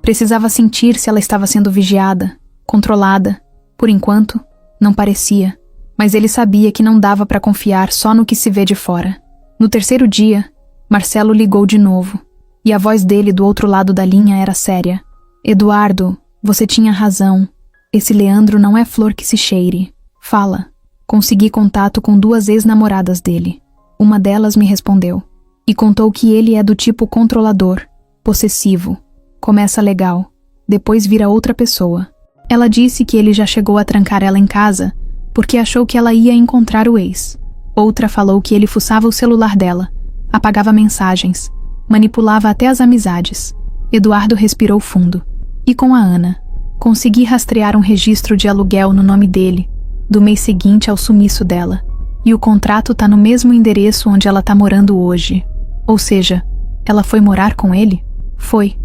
Speaker 1: Precisava sentir se ela estava sendo vigiada, controlada. Por enquanto, não parecia, mas ele sabia que não dava para confiar só no que se vê de fora. No terceiro dia, Marcelo ligou de novo, e a voz dele do outro lado da linha era séria. Eduardo, você tinha razão. Esse Leandro não é flor que se cheire. Fala. Consegui contato com 2 ex-namoradas dele. Uma delas me respondeu. E contou que ele é do tipo controlador, possessivo. Começa legal, depois vira outra pessoa. Ela disse que ele já chegou a trancar ela em casa porque achou que ela ia encontrar o ex. Outra falou que ele fuçava o celular dela, apagava mensagens, manipulava até as amizades. Eduardo respirou fundo. E com a Ana? Consegui rastrear um registro de aluguel no nome dele, do mês seguinte ao sumiço dela. E o contrato tá no mesmo endereço onde ela tá morando hoje. Ou seja, ela foi morar com ele? Foi.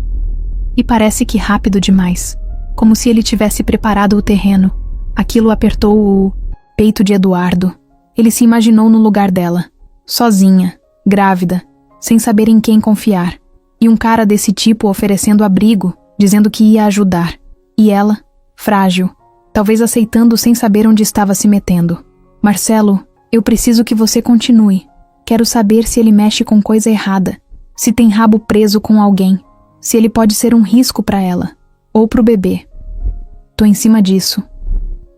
Speaker 1: E parece que rápido demais. Como se ele tivesse preparado o terreno. Aquilo apertou o peito de Eduardo. Ele se imaginou no lugar dela. Sozinha, grávida, sem saber em quem confiar. E um cara desse tipo oferecendo abrigo, dizendo que ia ajudar. E ela, frágil, talvez aceitando sem saber onde estava se metendo. Marcelo, eu preciso que você continue. Quero saber se ele mexe com coisa errada. Se tem rabo preso com alguém. Se ele pode ser um risco para ela. Ou pro bebê. Tô em cima disso.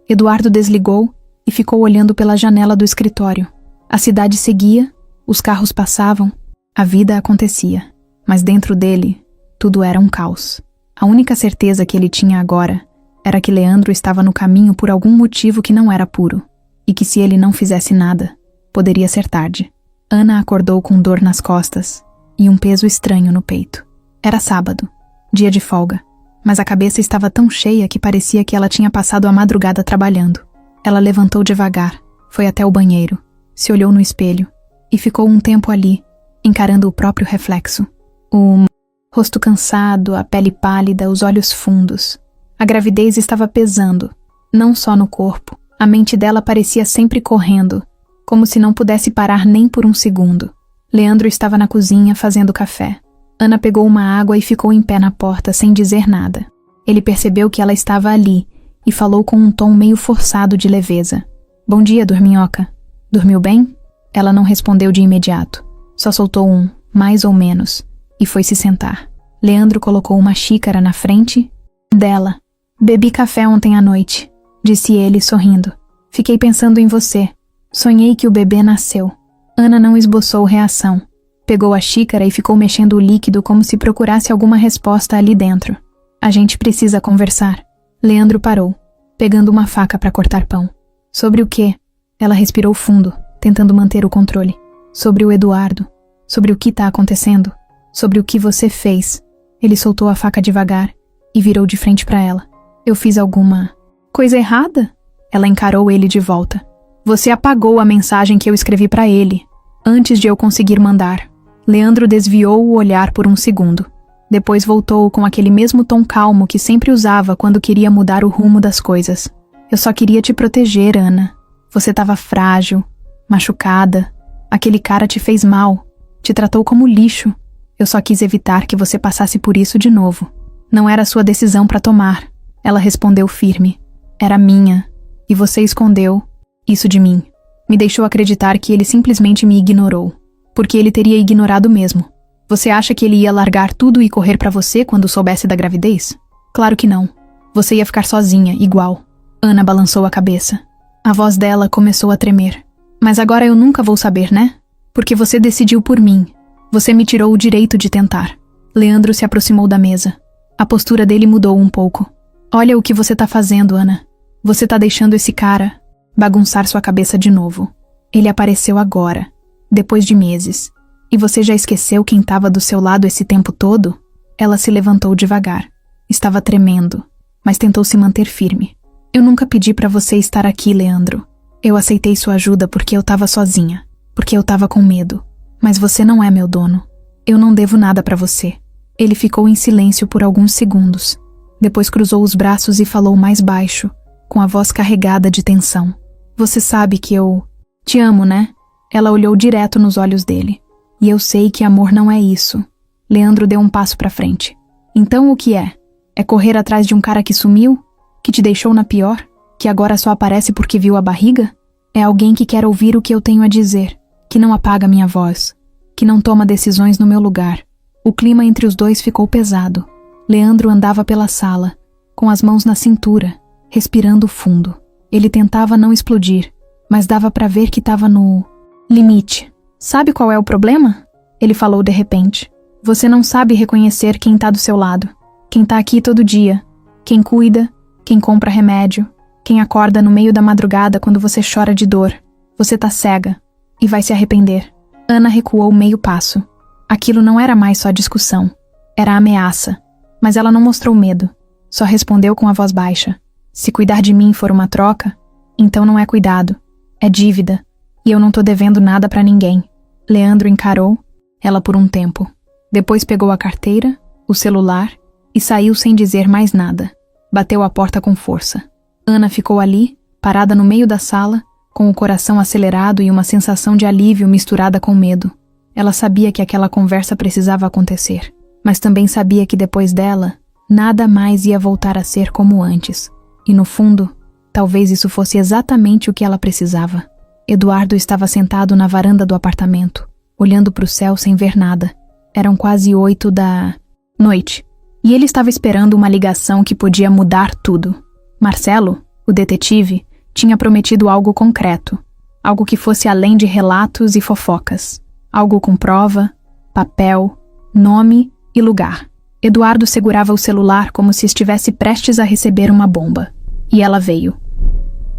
Speaker 1: Eduardo desligou e ficou olhando pela janela do escritório. A cidade seguia, os carros passavam, a vida acontecia. Mas dentro dele, tudo era um caos. A única certeza que ele tinha agora era que Leandro estava no caminho por algum motivo que não era puro. E que se ele não fizesse nada, poderia ser tarde. Ana acordou com dor nas costas e um peso estranho no peito. Era sábado, dia de folga. Mas a cabeça estava tão cheia que parecia que ela tinha passado a madrugada trabalhando. Ela levantou devagar, foi até o banheiro, se olhou no espelho e ficou um tempo ali, encarando o próprio reflexo. O rosto cansado, a pele pálida, os olhos fundos. A gravidez estava pesando, não só no corpo. A mente dela parecia sempre correndo, como se não pudesse parar nem por um segundo. Leandro estava na cozinha fazendo café. Ana pegou uma água e ficou em pé na porta sem dizer nada. Ele percebeu que ela estava ali e falou com um tom meio forçado de leveza. Bom dia, dorminhoca. Dormiu bem? Ela não respondeu de imediato. Só soltou um, mais ou menos, e foi se sentar. Leandro colocou uma xícara na frente dela. Bebi café ontem à noite, disse ele, sorrindo. Fiquei pensando em você. Sonhei que o bebê nasceu. Ana não esboçou reação. Pegou a xícara e ficou mexendo o líquido como se procurasse alguma resposta ali dentro. A gente precisa conversar. Leandro parou, pegando uma faca para cortar pão. Sobre o quê? Ela respirou fundo, tentando manter o controle. Sobre o Eduardo. Sobre o que tá acontecendo. Sobre o que você fez. Ele soltou a faca devagar e virou de frente para ela. Eu fiz alguma coisa errada? Ela encarou ele de volta. Você apagou a mensagem que eu escrevi para ele, antes de eu conseguir mandar. Leandro desviou o olhar por um segundo. Depois voltou com aquele mesmo tom calmo que sempre usava quando queria mudar o rumo das coisas. Eu só queria te proteger, Ana. Você estava frágil, machucada. Aquele cara te fez mal, te tratou como lixo. Eu só quis evitar que você passasse por isso de novo. Não era sua decisão para tomar. Ela respondeu firme. Era minha. E você escondeu isso de mim. Me deixou acreditar que ele simplesmente me ignorou. Porque ele teria ignorado mesmo. Você acha que ele ia largar tudo e correr pra você quando soubesse da gravidez? Claro que não. Você ia ficar sozinha, igual. Ana balançou a cabeça. A voz dela começou a tremer. Mas agora eu nunca vou saber, né? Porque você decidiu por mim. Você me tirou o direito de tentar. Leandro se aproximou da mesa. A postura dele mudou um pouco. Olha o que você tá fazendo, Ana. Você tá deixando esse cara bagunçar sua cabeça de novo. Ele apareceu agora, depois de meses. E você já esqueceu quem estava do seu lado esse tempo todo? Ela se levantou devagar. Estava tremendo, mas tentou se manter firme. Eu nunca pedi pra você estar aqui, Leandro. Eu aceitei sua ajuda porque eu tava sozinha, porque eu tava com medo. Mas você não é meu dono. Eu não devo nada pra você. Ele ficou em silêncio por alguns segundos. Depois cruzou os braços e falou mais baixo, com a voz carregada de tensão. Você sabe que eu te amo, né? Ela olhou direto nos olhos dele. E eu sei que amor não é isso. Leandro deu um passo pra frente. Então o que é? É correr atrás de um cara que sumiu? Que te deixou na pior? Que agora só aparece porque viu a barriga? É alguém que quer ouvir o que eu tenho a dizer, que não apaga minha voz, que não toma decisões no meu lugar. O clima entre os dois ficou pesado. Leandro andava pela sala, com as mãos na cintura, respirando fundo. Ele tentava não explodir, mas dava pra ver que estava no limite. Sabe qual é o problema? Ele falou de repente. Você não sabe reconhecer quem tá do seu lado, quem tá aqui todo dia, quem cuida, quem compra remédio, quem acorda no meio da madrugada quando você chora de dor. Você tá cega e vai se arrepender. Ana recuou meio passo. Aquilo não era mais só discussão, era ameaça. Mas ela não mostrou medo, só respondeu com a voz baixa. Se cuidar de mim for uma troca, então não é cuidado, é dívida, e eu não tô devendo nada pra ninguém. Leandro encarou ela por um tempo. Depois pegou a carteira, o celular e saiu sem dizer mais nada. Bateu a porta com força. Ana ficou ali, parada no meio da sala, com o coração acelerado e uma sensação de alívio misturada com medo. Ela sabia que aquela conversa precisava acontecer, mas também sabia que depois dela, nada mais ia voltar a ser como antes. E no fundo, talvez isso fosse exatamente o que ela precisava. Eduardo estava sentado na varanda do apartamento, olhando para o céu sem ver nada. Eram quase 8 da noite, e ele estava esperando uma ligação que podia mudar tudo. Marcelo, o detetive, tinha prometido algo concreto, algo que fosse além de relatos e fofocas, algo com prova, papel, nome e lugar. Eduardo segurava o celular como se estivesse prestes a receber uma bomba. E ela veio.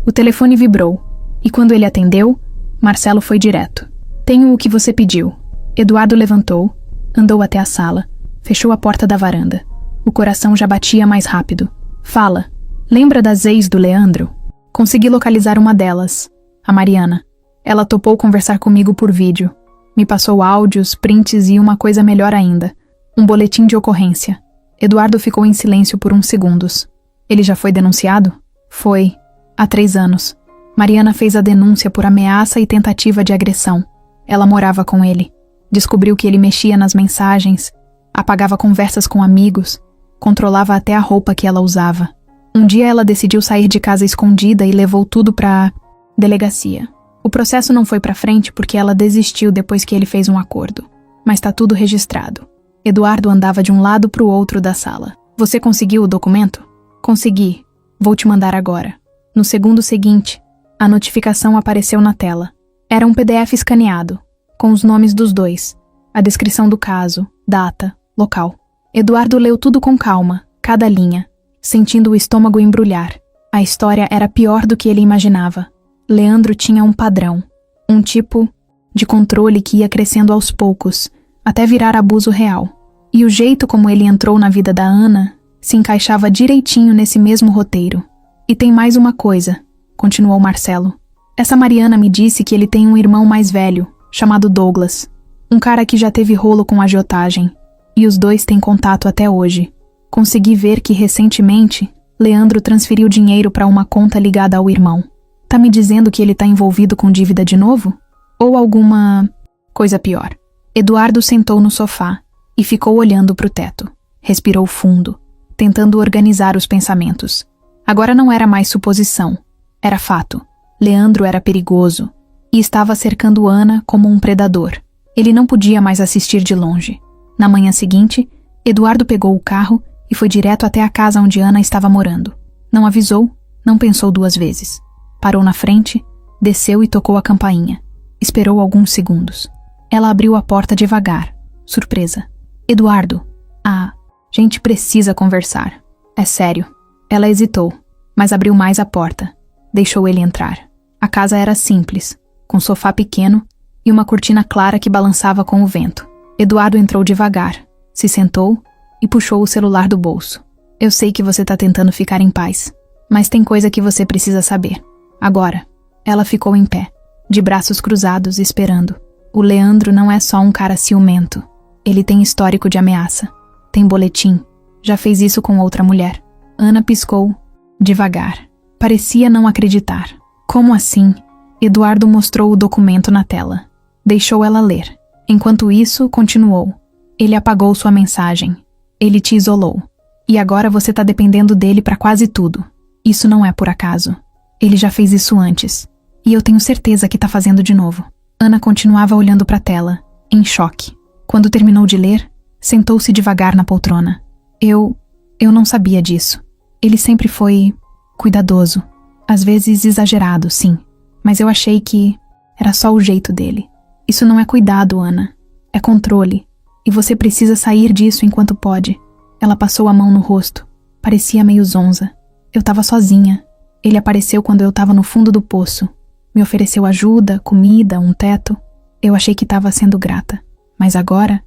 Speaker 1: O telefone vibrou, e quando ele atendeu, Marcelo foi direto. Tenho o que você pediu. Eduardo levantou, andou até a sala, fechou a porta da varanda. O coração já batia mais rápido. Fala. Lembra das ex do Leandro? Consegui localizar uma delas, a Mariana. Ela topou conversar comigo por vídeo. Me passou áudios, prints e uma coisa melhor ainda. Um boletim de ocorrência. Eduardo ficou em silêncio por uns segundos. Ele já foi denunciado? Foi. Há 3 anos. Mariana fez a denúncia por ameaça e tentativa de agressão. Ela morava com ele. Descobriu que ele mexia nas mensagens, apagava conversas com amigos, controlava até a roupa que ela usava. Um dia ela decidiu sair de casa escondida e levou tudo pra delegacia. O processo não foi pra frente porque ela desistiu depois que ele fez um acordo. Mas tá tudo registrado. Eduardo andava de um lado pro outro da sala. Você conseguiu o documento? Consegui. Vou te mandar agora. No segundo seguinte, a notificação apareceu na tela. Era um PDF escaneado, com os nomes dos dois, a descrição do caso, data, local. Eduardo leu tudo com calma, cada linha, sentindo o estômago embrulhar. A história era pior do que ele imaginava. Leandro tinha um padrão, um tipo de controle que ia crescendo aos poucos, até virar abuso real. E o jeito como ele entrou na vida da Ana se encaixava direitinho nesse mesmo roteiro. E tem mais uma coisa, continuou Marcelo. Essa Mariana me disse que ele tem um irmão mais velho, chamado Douglas. Um cara que já teve rolo com agiotagem. E os dois têm contato até hoje. Consegui ver que recentemente, Leandro transferiu dinheiro para uma conta ligada ao irmão. Tá me dizendo que ele tá envolvido com dívida de novo? Ou alguma coisa pior? Eduardo sentou no sofá e ficou olhando pro teto. Respirou fundo, tentando organizar os pensamentos. Agora não era mais suposição. Era fato. Leandro era perigoso e estava cercando Ana como um predador. Ele não podia mais assistir de longe. Na manhã seguinte, Eduardo pegou o carro e foi direto até a casa onde Ana estava morando. Não avisou, não pensou duas vezes. Parou na frente, desceu e tocou a campainha. Esperou alguns segundos. Ela abriu a porta devagar, surpresa. Eduardo, gente precisa conversar. É sério. Ela hesitou, mas abriu mais a porta. Deixou ele entrar. A casa era simples, com sofá pequeno e uma cortina clara que balançava com o vento. Eduardo entrou devagar, se sentou e puxou o celular do bolso. Eu sei que você tá tentando ficar em paz, mas tem coisa que você precisa saber. Agora. Ela ficou em pé, de braços cruzados, esperando. O Leandro não é só um cara ciumento. Ele tem histórico de ameaça. Tem boletim. Já fez isso com outra mulher. Ana piscou, devagar. Parecia não acreditar. Como assim? Eduardo mostrou o documento na tela. Deixou ela ler. Enquanto isso, continuou. Ele apagou sua mensagem. Ele te isolou. E agora você tá dependendo dele pra quase tudo. Isso não é por acaso. Ele já fez isso antes. E eu tenho certeza que tá fazendo de novo. Ana continuava olhando pra tela, em choque. Quando terminou de ler, sentou-se devagar na poltrona. Eu não sabia disso. Ele sempre foi cuidadoso. Às vezes exagerado, sim. Mas eu achei que era só o jeito dele. Isso não é cuidado, Ana. É controle. E você precisa sair disso enquanto pode. Ela passou a mão no rosto. Parecia meio zonza. Eu tava sozinha. Ele apareceu quando eu tava no fundo do poço. Me ofereceu ajuda, comida, um teto. Eu achei que tava sendo grata. Mas agora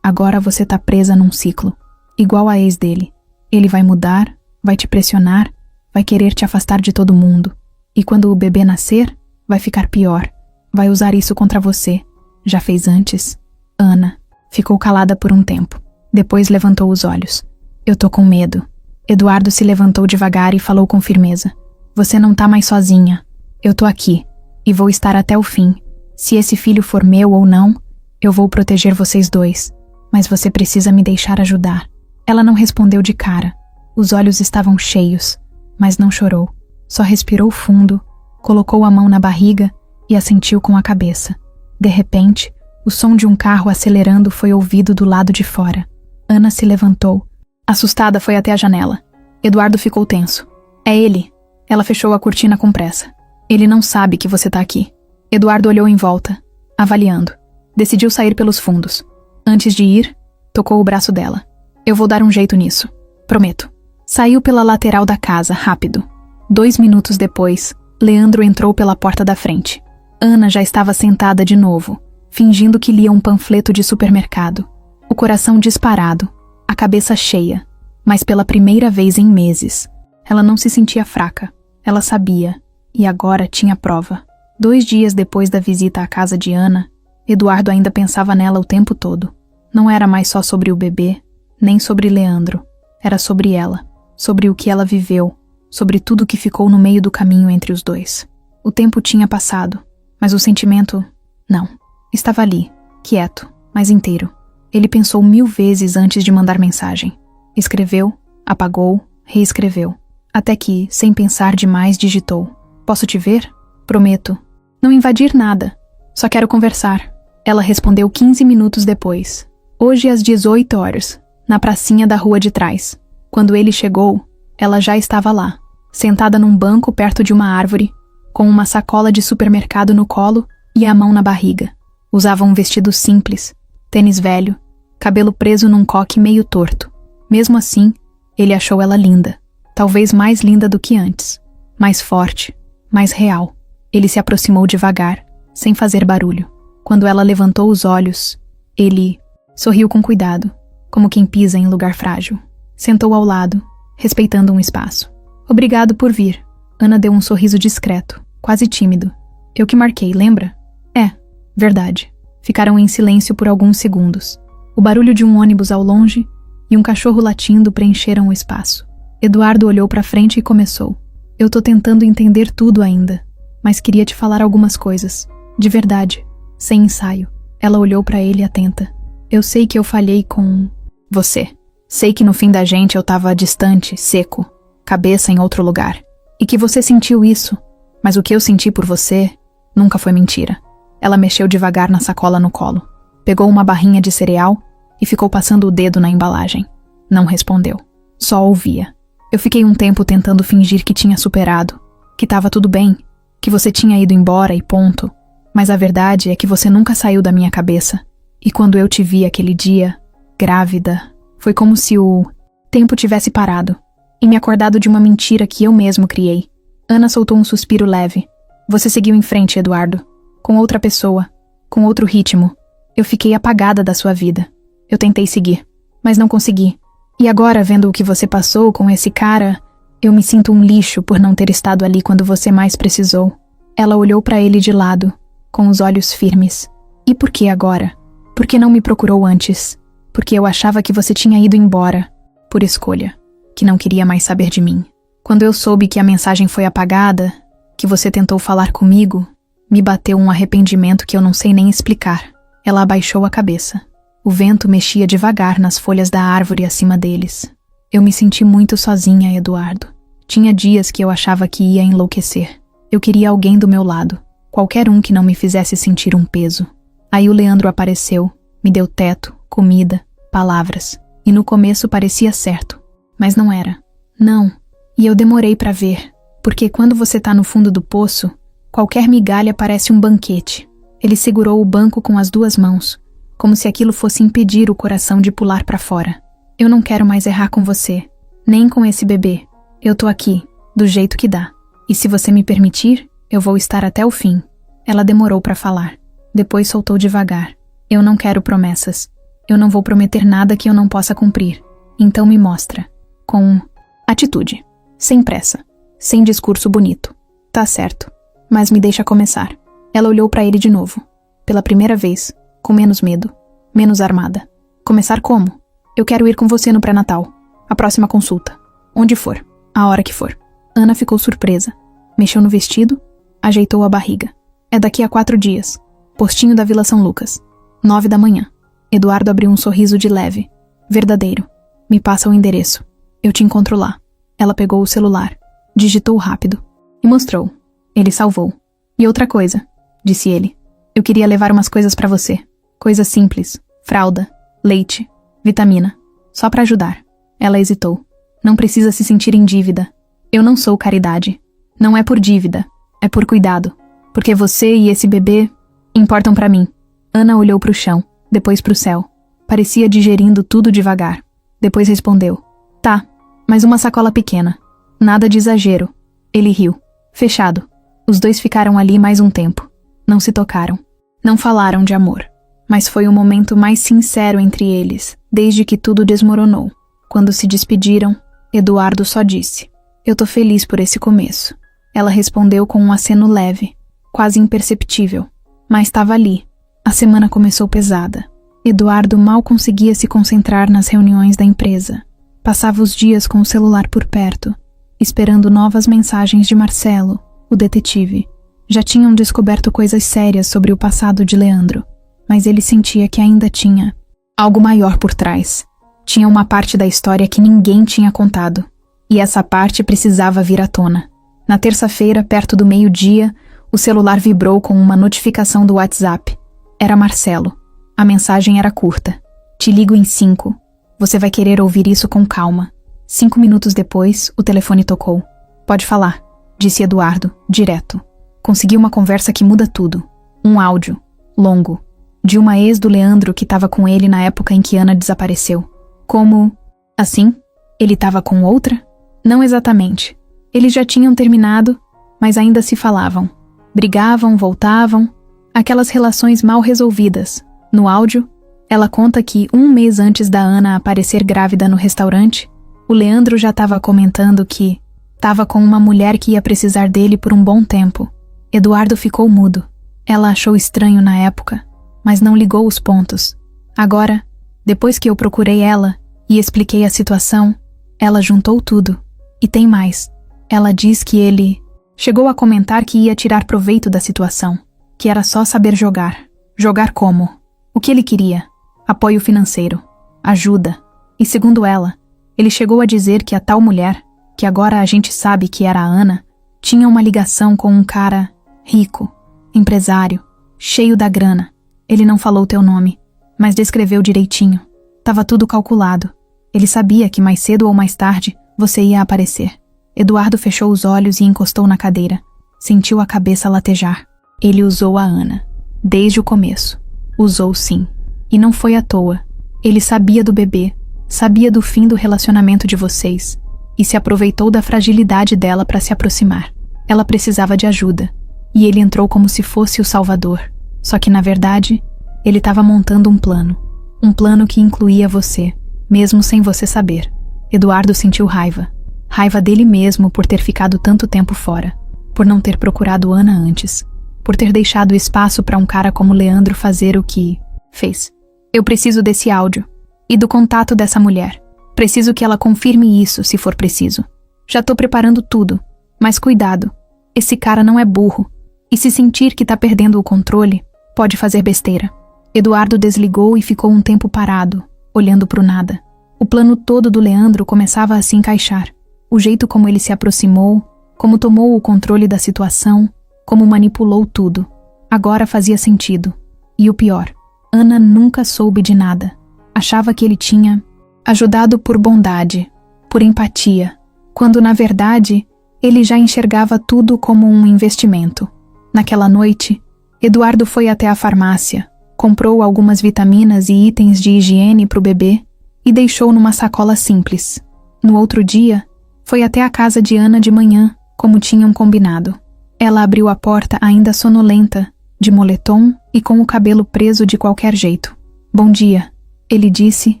Speaker 1: você tá presa num ciclo. Igual a ex dele. Ele vai mudar, vai te pressionar, vai querer te afastar de todo mundo. E quando o bebê nascer, vai ficar pior. Vai usar isso contra você. Já fez antes. Ana ficou calada por um tempo. Depois levantou os olhos. Eu tô com medo. Eduardo se levantou devagar e falou com firmeza. Você não tá mais sozinha. Eu tô aqui. E vou estar até o fim. Se esse filho for meu ou não, eu vou proteger vocês dois. Mas você precisa me deixar ajudar. Ela não respondeu de cara. Os olhos estavam cheios, mas não chorou. Só respirou fundo, colocou a mão na barriga e assentiu com a cabeça. De repente, o som de um carro acelerando foi ouvido do lado de fora. Ana se levantou. Assustada, foi até a janela. Eduardo ficou tenso. É ele. Ela fechou a cortina com pressa. Ele não sabe que você tá aqui. Eduardo olhou em volta, avaliando. Decidiu sair pelos fundos. Antes de ir, tocou o braço dela. Eu vou dar um jeito nisso. Prometo. Saiu pela lateral da casa, rápido. 2 minutos depois, Leandro entrou pela porta da frente. Ana já estava sentada de novo, fingindo que lia um panfleto de supermercado. O coração disparado, a cabeça cheia. Mas pela primeira vez em meses, ela não se sentia fraca. Ela sabia, e agora tinha prova. 2 dias depois da visita à casa de Ana, Eduardo ainda pensava nela o tempo todo. Não era mais só sobre o bebê, nem sobre Leandro. Era sobre ela, sobre o que ela viveu, sobre tudo que ficou no meio do caminho entre os dois. O tempo tinha passado, mas o sentimento, não. Estava ali, quieto, mas inteiro. Ele pensou 1000 vezes antes de mandar mensagem. Escreveu, apagou, reescreveu. Até que, sem pensar demais, digitou. Posso te ver? Prometo. Não invadir nada. Só quero conversar. Ela respondeu 15 minutos depois. Hoje às 18 horas, na pracinha da rua de trás. Quando ele chegou, ela já estava lá, sentada num banco perto de uma árvore, com uma sacola de supermercado no colo e a mão na barriga. Usava um vestido simples, tênis velho, cabelo preso num coque meio torto. Mesmo assim, ele achou ela linda. Talvez mais linda do que antes. Mais forte, mais real. Ele se aproximou devagar, sem fazer barulho. Quando ela levantou os olhos, ele sorriu com cuidado, como quem pisa em lugar frágil. Sentou ao lado, respeitando um espaço. Obrigado por vir. Ana deu um sorriso discreto, quase tímido. Eu que marquei, lembra? É, verdade. Ficaram em silêncio por alguns segundos. O barulho de um ônibus ao longe e um cachorro latindo preencheram o espaço. Eduardo olhou para frente e começou. Eu tô tentando entender tudo ainda, mas queria te falar algumas coisas. De verdade, sem ensaio. Ela olhou para ele atenta. Eu sei que eu falhei com você. Sei que no fim da gente eu tava distante, seco, cabeça em outro lugar. E que você sentiu isso, mas o que eu senti por você nunca foi mentira. Ela mexeu devagar na sacola no colo. Pegou uma barrinha de cereal e ficou passando o dedo na embalagem. Não respondeu. Só ouvia. Eu fiquei um tempo tentando fingir que tinha superado, que tava tudo bem, que você tinha ido embora e ponto. Mas a verdade é que você nunca saiu da minha cabeça. E quando eu te vi aquele dia, grávida, foi como se o tempo tivesse parado e me acordado de uma mentira que eu mesmo criei. Ana soltou um suspiro leve. Você seguiu em frente, Eduardo. Com outra pessoa, com outro ritmo. Eu fiquei apagada da sua vida. Eu tentei seguir, mas não consegui. E agora, vendo o que você passou com esse cara, eu me sinto um lixo por não ter estado ali quando você mais precisou. Ela olhou para ele de lado, com os olhos firmes. E por que agora? Por que não me procurou antes? Porque eu achava que você tinha ido embora, por escolha, que não queria mais saber de mim. Quando eu soube que a mensagem foi apagada, que você tentou falar comigo, me bateu um arrependimento que eu não sei nem explicar. Ela abaixou a cabeça. O vento mexia devagar nas folhas da árvore acima deles. Eu me senti muito sozinha, Eduardo. Tinha dias que eu achava que ia enlouquecer. Eu queria alguém do meu lado, qualquer um que não me fizesse sentir um peso. Aí o Leandro apareceu, me deu teto, comida, palavras. E no começo parecia certo, mas não era. Não. E eu demorei para ver, porque quando você tá no fundo do poço, qualquer migalha parece um banquete. Ele segurou o banco com as duas mãos, como se aquilo fosse impedir o coração de pular para fora. Eu não quero mais errar com você, nem com esse bebê. Eu tô aqui, do jeito que dá. E se você me permitir, eu vou estar até o fim. Ela demorou para falar. Depois soltou devagar. Eu não quero promessas. Eu não vou prometer nada que eu não possa cumprir. Então me mostra. Com atitude. Sem pressa. Sem discurso bonito. Tá certo. Mas me deixa começar. Ela olhou para ele de novo. Pela primeira vez. Com menos medo. Menos armada. Começar como? Eu quero ir com você no pré-natal. A próxima consulta. Onde for. A hora que for. Ana ficou surpresa. Mexeu no vestido. Ajeitou a barriga. É daqui a 4 dias. Postinho da Vila São Lucas. 9 da manhã. Eduardo abriu um sorriso de leve. Verdadeiro. Me passa o endereço. Eu te encontro lá. Ela pegou o celular. Digitou rápido. E mostrou. Ele salvou. E outra coisa, disse ele. Eu queria levar umas coisas pra você. Coisas simples. Fralda. Leite. Vitamina. Só pra ajudar. Ela hesitou. Não precisa se sentir em dívida. Eu não sou caridade. Não é por dívida. É por cuidado. Porque você e esse bebê importam pra mim. Ana olhou pro chão. Depois pro céu. Parecia digerindo tudo devagar. Depois respondeu. Tá, mas uma sacola pequena. Nada de exagero. Ele riu. Fechado. Os dois ficaram ali mais um tempo. Não se tocaram. Não falaram de amor. Mas foi o momento mais sincero entre eles, desde que tudo desmoronou. Quando se despediram, Eduardo só disse. Eu tô feliz por esse começo. Ela respondeu com um aceno leve, quase imperceptível. Mas estava ali. A semana começou pesada. Eduardo mal conseguia se concentrar nas reuniões da empresa. Passava os dias com o celular por perto, esperando novas mensagens de Marcelo, o detetive. Já tinham descoberto coisas sérias sobre o passado de Leandro, mas ele sentia que ainda tinha algo maior por trás. Tinha uma parte da história que ninguém tinha contado, e essa parte precisava vir à tona. Na terça-feira, perto do meio-dia, O celular vibrou com uma notificação do WhatsApp. Era Marcelo. A mensagem era curta. Te ligo em 5. Você vai querer ouvir isso com calma. 5 minutos depois, o telefone tocou. Pode falar, disse Eduardo, direto. Consegui uma conversa que muda tudo. Um áudio, longo, de uma ex do Leandro que estava com ele na época em que Ana desapareceu. Como? Assim? Ele estava com outra? Não exatamente. Eles já tinham terminado, mas ainda se falavam. Brigavam, voltavam. Aquelas relações mal resolvidas. No áudio, ela conta que 1 mês antes da Ana aparecer grávida no restaurante, o Leandro já estava comentando que estava com uma mulher que ia precisar dele por um bom tempo. Eduardo ficou mudo. Ela achou estranho na época, mas não ligou os pontos. Agora, depois que eu procurei ela e expliquei a situação, ela juntou tudo. E tem mais. Ela diz que ele chegou a comentar que ia tirar proveito da situação, que era só saber jogar. Jogar como? O que ele queria? Apoio financeiro, ajuda. E segundo ela, ele chegou a dizer que a tal mulher, que agora a gente sabe que era a Ana, tinha uma ligação com um cara rico, empresário, cheio da grana. Ele não falou teu nome, mas descreveu direitinho. Tava tudo calculado. Ele sabia que mais cedo ou mais tarde você ia aparecer. Eduardo fechou os olhos e encostou na cadeira. Sentiu a cabeça latejar. Ele usou a Ana. Desde o começo. Usou sim. E não foi à toa. Ele sabia do bebê, sabia do fim do relacionamento de vocês e se aproveitou da fragilidade dela para se aproximar. Ela precisava de ajuda e ele entrou como se fosse o salvador. Só que, na verdade, ele estava montando um plano. Um plano que incluía você, mesmo sem você saber. Eduardo sentiu raiva. Raiva dele mesmo por ter ficado tanto tempo fora, por não ter procurado Ana antes, por ter deixado espaço para um cara como Leandro fazer o que fez. Eu preciso desse áudio e do contato dessa mulher. Preciso que ela confirme isso se for preciso. Já tô preparando tudo, mas cuidado. Esse cara não é burro e se sentir que tá perdendo o controle, pode fazer besteira. Eduardo desligou e ficou um tempo parado, olhando pro nada. O plano todo do Leandro começava a se encaixar. O jeito como ele se aproximou, como tomou o controle da situação, como manipulou tudo. Agora fazia sentido. E o pior, Ana nunca soube de nada. Achava que ele tinha ajudado por bondade, por empatia, quando na verdade ele já enxergava tudo como um investimento. Naquela noite, Eduardo foi até a farmácia, comprou algumas vitaminas e itens de higiene para o bebê e deixou numa sacola simples. No outro dia, foi até a casa de Ana de manhã, como tinham combinado. Ela abriu a porta ainda sonolenta, de moletom e com o cabelo preso de qualquer jeito. Bom dia, ele disse,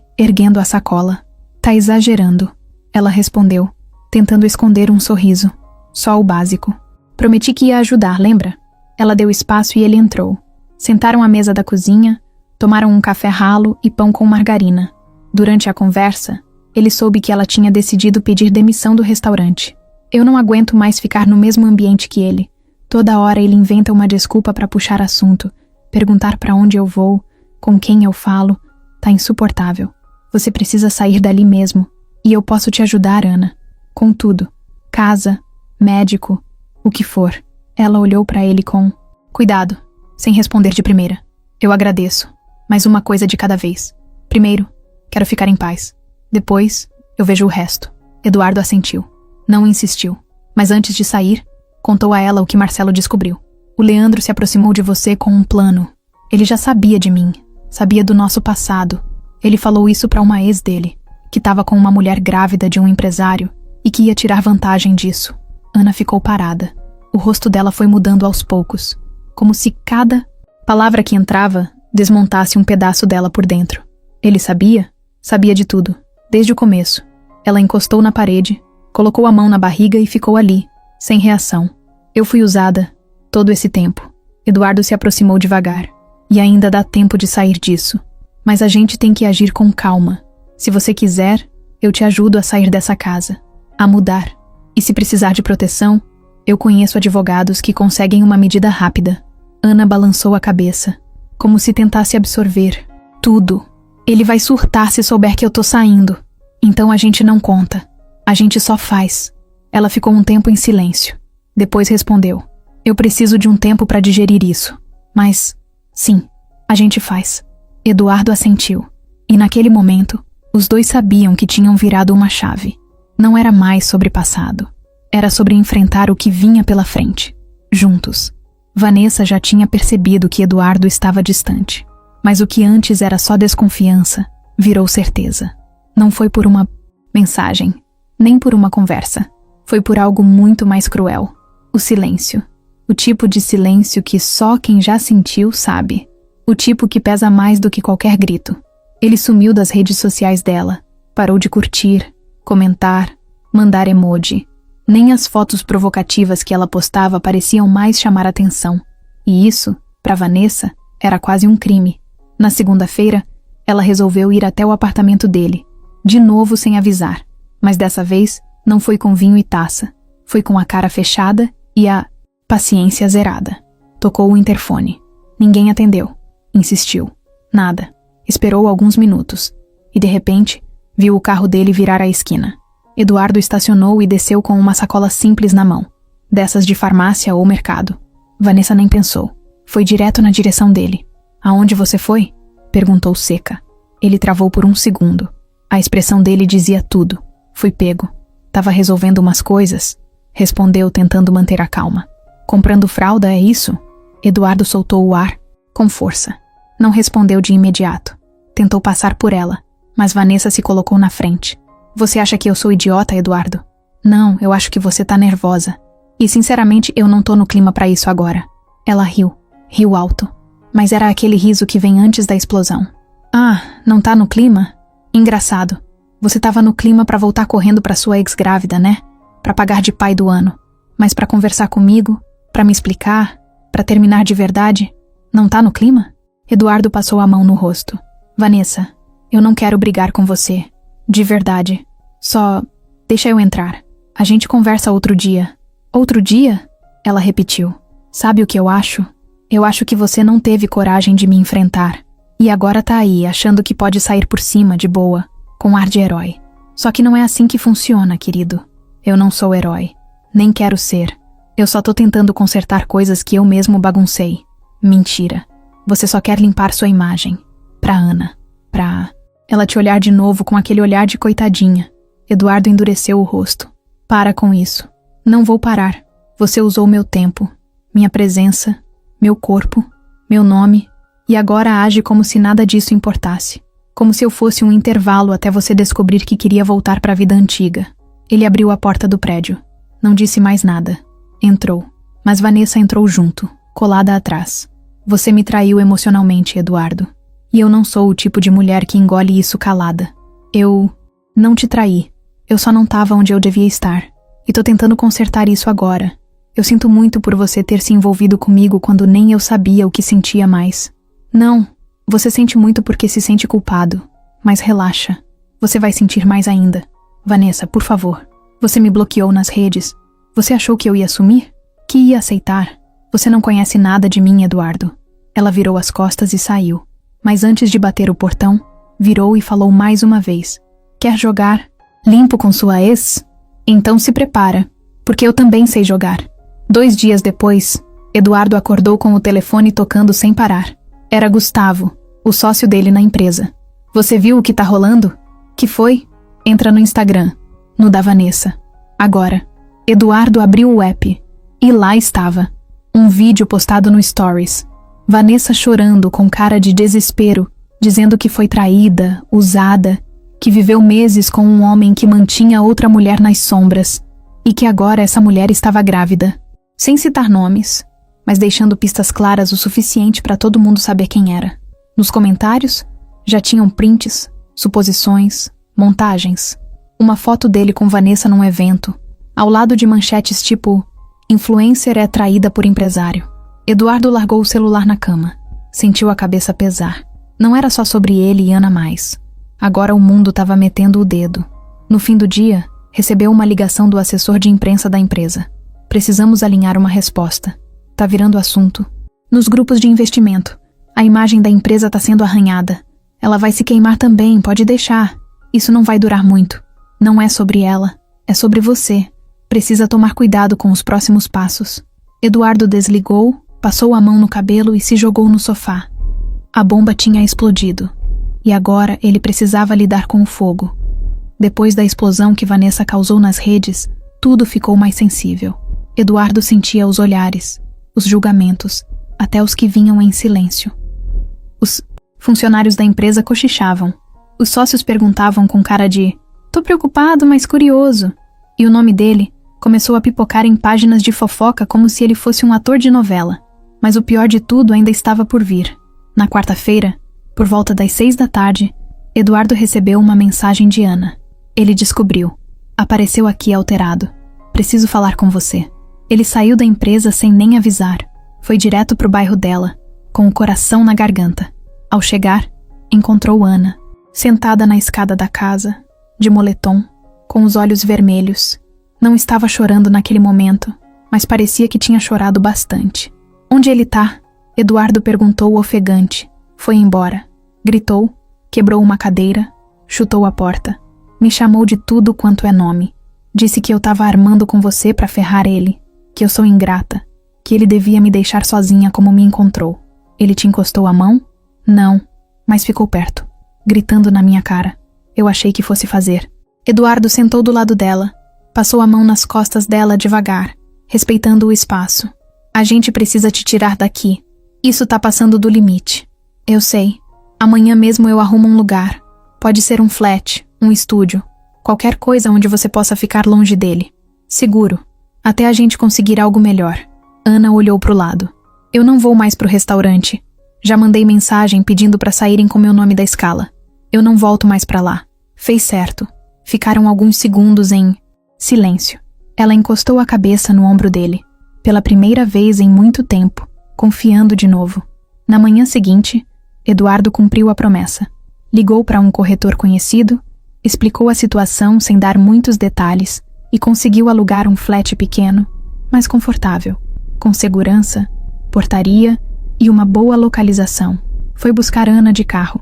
Speaker 1: erguendo a sacola. Tá exagerando, ela respondeu, tentando esconder um sorriso. Só o básico. Prometi que ia ajudar, lembra? Ela deu espaço e ele entrou. Sentaram à mesa da cozinha, tomaram um café ralo e pão com margarina. Durante a conversa, ele soube que ela tinha decidido pedir demissão do restaurante. Eu não aguento mais ficar no mesmo ambiente que ele. Toda hora ele inventa uma desculpa para puxar assunto, perguntar para onde eu vou, com quem eu falo. Tá insuportável. Você precisa sair dali mesmo. E eu posso te ajudar, Ana. Com tudo. Casa, médico, o que for. Ela olhou para ele com cuidado, sem responder de primeira. Eu agradeço, mas uma coisa de cada vez. Primeiro, quero ficar em paz. Depois, eu vejo o resto. Eduardo assentiu. Não insistiu. Mas antes de sair, contou a ela o que Marcelo descobriu. O Leandro se aproximou de você com um plano. Ele já sabia de mim. Sabia do nosso passado. Ele falou isso para uma ex dele, que estava com uma mulher grávida de um empresário e que ia tirar vantagem disso. Ana ficou parada. O rosto dela foi mudando aos poucos, como se cada palavra que entrava desmontasse um pedaço dela por dentro. Ele sabia? Sabia de tudo, desde o começo. Ela encostou na parede, colocou a mão na barriga e ficou ali, sem reação. Eu fui usada todo esse tempo. Eduardo se aproximou devagar. E ainda dá tempo de sair disso. Mas a gente tem que agir com calma. Se você quiser, eu te ajudo a sair dessa casa, a mudar. E se precisar de proteção, eu conheço advogados que conseguem uma medida rápida. Ana balançou a cabeça, como se tentasse absorver tudo. Ele vai surtar se souber que eu tô saindo. Então a gente não conta. A gente só faz. Ela ficou um tempo em silêncio. Depois respondeu. Eu preciso de um tempo para digerir isso. Mas, sim, a gente faz. Eduardo assentiu. E naquele momento, os dois sabiam que tinham virado uma chave. Não era mais sobre passado. Era sobre enfrentar o que vinha pela frente. Juntos. Vanessa já tinha percebido que Eduardo estava distante. Mas o que antes era só desconfiança, virou certeza. Não foi por uma mensagem, nem por uma conversa. Foi por algo muito mais cruel. O silêncio. O tipo de silêncio que só quem já sentiu sabe. O tipo que pesa mais do que qualquer grito. Ele sumiu das redes sociais dela. Parou de curtir, comentar, mandar emoji. Nem as fotos provocativas que ela postava pareciam mais chamar atenção. E isso, para Vanessa, era quase um crime. Na segunda-feira, ela resolveu ir até o apartamento dele. De novo sem avisar. Mas dessa vez, não foi com vinho e taça. Foi com a cara fechada e a paciência zerada. Tocou o interfone. Ninguém atendeu. Insistiu. Nada. Esperou alguns minutos. E de repente, viu o carro dele virar a esquina. Eduardo estacionou e desceu com uma sacola simples na mão. Dessas de farmácia ou mercado. Vanessa nem pensou. Foi direto na direção dele. Aonde você foi? Perguntou seca. Ele travou por um segundo. A expressão dele dizia tudo. Fui pego. Tava resolvendo umas coisas. Respondeu tentando manter a calma. Comprando fralda, é isso? Eduardo soltou o ar, com força. Não respondeu de imediato. Tentou passar por ela, mas Vanessa se colocou na frente. Você acha que eu sou idiota, Eduardo? Não, eu acho que você tá nervosa. E sinceramente eu não tô no clima pra isso agora. Ela riu. Riu alto. Mas era aquele riso que vem antes da explosão. Ah, não tá no clima? Engraçado. Você tava no clima pra voltar correndo pra sua ex-grávida, né? Pra pagar de pai do ano. Mas pra conversar comigo, pra me explicar, pra terminar de verdade, não tá no clima? Eduardo passou a mão no rosto. Vanessa, eu não quero brigar com você. De verdade. Só deixa eu entrar. A gente conversa outro dia. Outro dia? Ela repetiu. Sabe o que eu acho? Eu acho que você não teve coragem de me enfrentar. E agora tá aí, achando que pode sair por cima, de boa, com ar de herói. Só que não é assim que funciona, querido. Eu não sou herói. Nem quero ser. Eu só tô tentando consertar coisas que eu mesmo baguncei. Mentira. Você só quer limpar sua imagem. Pra Ana. Pra... Ela te olhar de novo com aquele olhar de coitadinha. Eduardo endureceu o rosto. Para com isso. Não vou parar. Você usou meu tempo, minha presença, meu corpo, meu nome, e agora age como se nada disso importasse. Como se eu fosse um intervalo até você descobrir que queria voltar para a vida antiga. Ele abriu a porta do prédio. Não disse mais nada. Entrou. Mas Vanessa entrou junto, colada atrás. Você me traiu emocionalmente, Eduardo. E eu não sou o tipo de mulher que engole isso calada. Eu não te traí. Eu só não tava onde eu devia estar. E tô tentando consertar isso agora. Eu sinto muito por você ter se envolvido comigo quando nem eu sabia o que sentia mais. Não, você sente muito porque se sente culpado. Mas relaxa. Você vai sentir mais ainda. Vanessa, por favor. Você me bloqueou nas redes. Você achou que eu ia sumir? Que ia aceitar? Você não conhece nada de mim, Eduardo. Ela virou as costas e saiu. Mas antes de bater o portão, virou e falou mais uma vez. Quer jogar? Limpo com sua ex? Então se prepara, porque eu também sei jogar. 2 dias depois, Eduardo acordou com o telefone tocando sem parar. Era Gustavo, o sócio dele na empresa. Você viu o que tá rolando? Que foi? Entra no Instagram, no da Vanessa. Agora. Eduardo abriu o app. E lá estava. Um vídeo postado no Stories. Vanessa chorando com cara de desespero, dizendo que foi traída, usada, que viveu meses com um homem que mantinha outra mulher nas sombras, e que agora essa mulher estava grávida. Sem citar nomes, mas deixando pistas claras o suficiente para todo mundo saber quem era. Nos comentários, já tinham prints, suposições, montagens. Uma foto dele com Vanessa num evento, ao lado de manchetes tipo Influencer é traída por empresário. Eduardo largou o celular na cama. Sentiu a cabeça pesar. Não era só sobre ele e Ana mais. Agora o mundo estava metendo o dedo. No fim do dia, recebeu uma ligação do assessor de imprensa da empresa. Precisamos alinhar uma resposta. Tá virando assunto. Nos grupos de investimento. A imagem da empresa tá sendo arranhada. Ela vai se queimar também, pode deixar. Isso não vai durar muito. Não é sobre ela. É sobre você. Precisa tomar cuidado com os próximos passos. Eduardo desligou, passou a mão no cabelo e se jogou no sofá. A bomba tinha explodido. E agora ele precisava lidar com o fogo. Depois da explosão que Vanessa causou nas redes, tudo ficou mais sensível. Eduardo sentia os olhares, os julgamentos, até os que vinham em silêncio. Os funcionários da empresa cochichavam. Os sócios perguntavam com cara de "tô preocupado, mas curioso". E o nome dele começou a pipocar em páginas de fofoca como se ele fosse um ator de novela. Mas o pior de tudo ainda estava por vir. Na quarta-feira, por volta das 6 da tarde, Eduardo recebeu uma mensagem de Ana. Ele descobriu. Apareceu aqui alterado. Preciso falar com você. Ele saiu da empresa sem nem avisar. Foi direto pro bairro dela, com o coração na garganta. Ao chegar, encontrou Ana, sentada na escada da casa, de moletom, com os olhos vermelhos. Não estava chorando naquele momento, mas parecia que tinha chorado bastante. Onde ele tá? Eduardo perguntou ofegante. Foi embora. Gritou, quebrou uma cadeira, chutou a porta. Me chamou de tudo quanto é nome. Disse que eu tava armando com você pra ferrar ele, que eu sou ingrata, que ele devia me deixar sozinha como me encontrou. Ele te encostou a mão? Não, mas ficou perto, gritando na minha cara. Eu achei que fosse fazer. Eduardo sentou do lado dela, passou a mão nas costas dela devagar, respeitando o espaço. A gente precisa te tirar daqui. Isso tá passando do limite. Eu sei. Amanhã mesmo eu arrumo um lugar. Pode ser um flat, um estúdio, qualquer coisa onde você possa ficar longe dele. Seguro. Até a gente conseguir algo melhor. Ana olhou pro lado. Eu não vou mais pro restaurante. Já mandei mensagem pedindo pra saírem com meu nome da escala. Eu não volto mais pra lá. Fez certo. Ficaram alguns segundos em silêncio. Ela encostou a cabeça no ombro dele. Pela primeira vez em muito tempo, confiando de novo. Na manhã seguinte, Eduardo cumpriu a promessa. Ligou para um corretor conhecido, explicou a situação sem dar muitos detalhes e conseguiu alugar um flat pequeno, mas confortável, com segurança, portaria e uma boa localização. Foi buscar Ana de carro.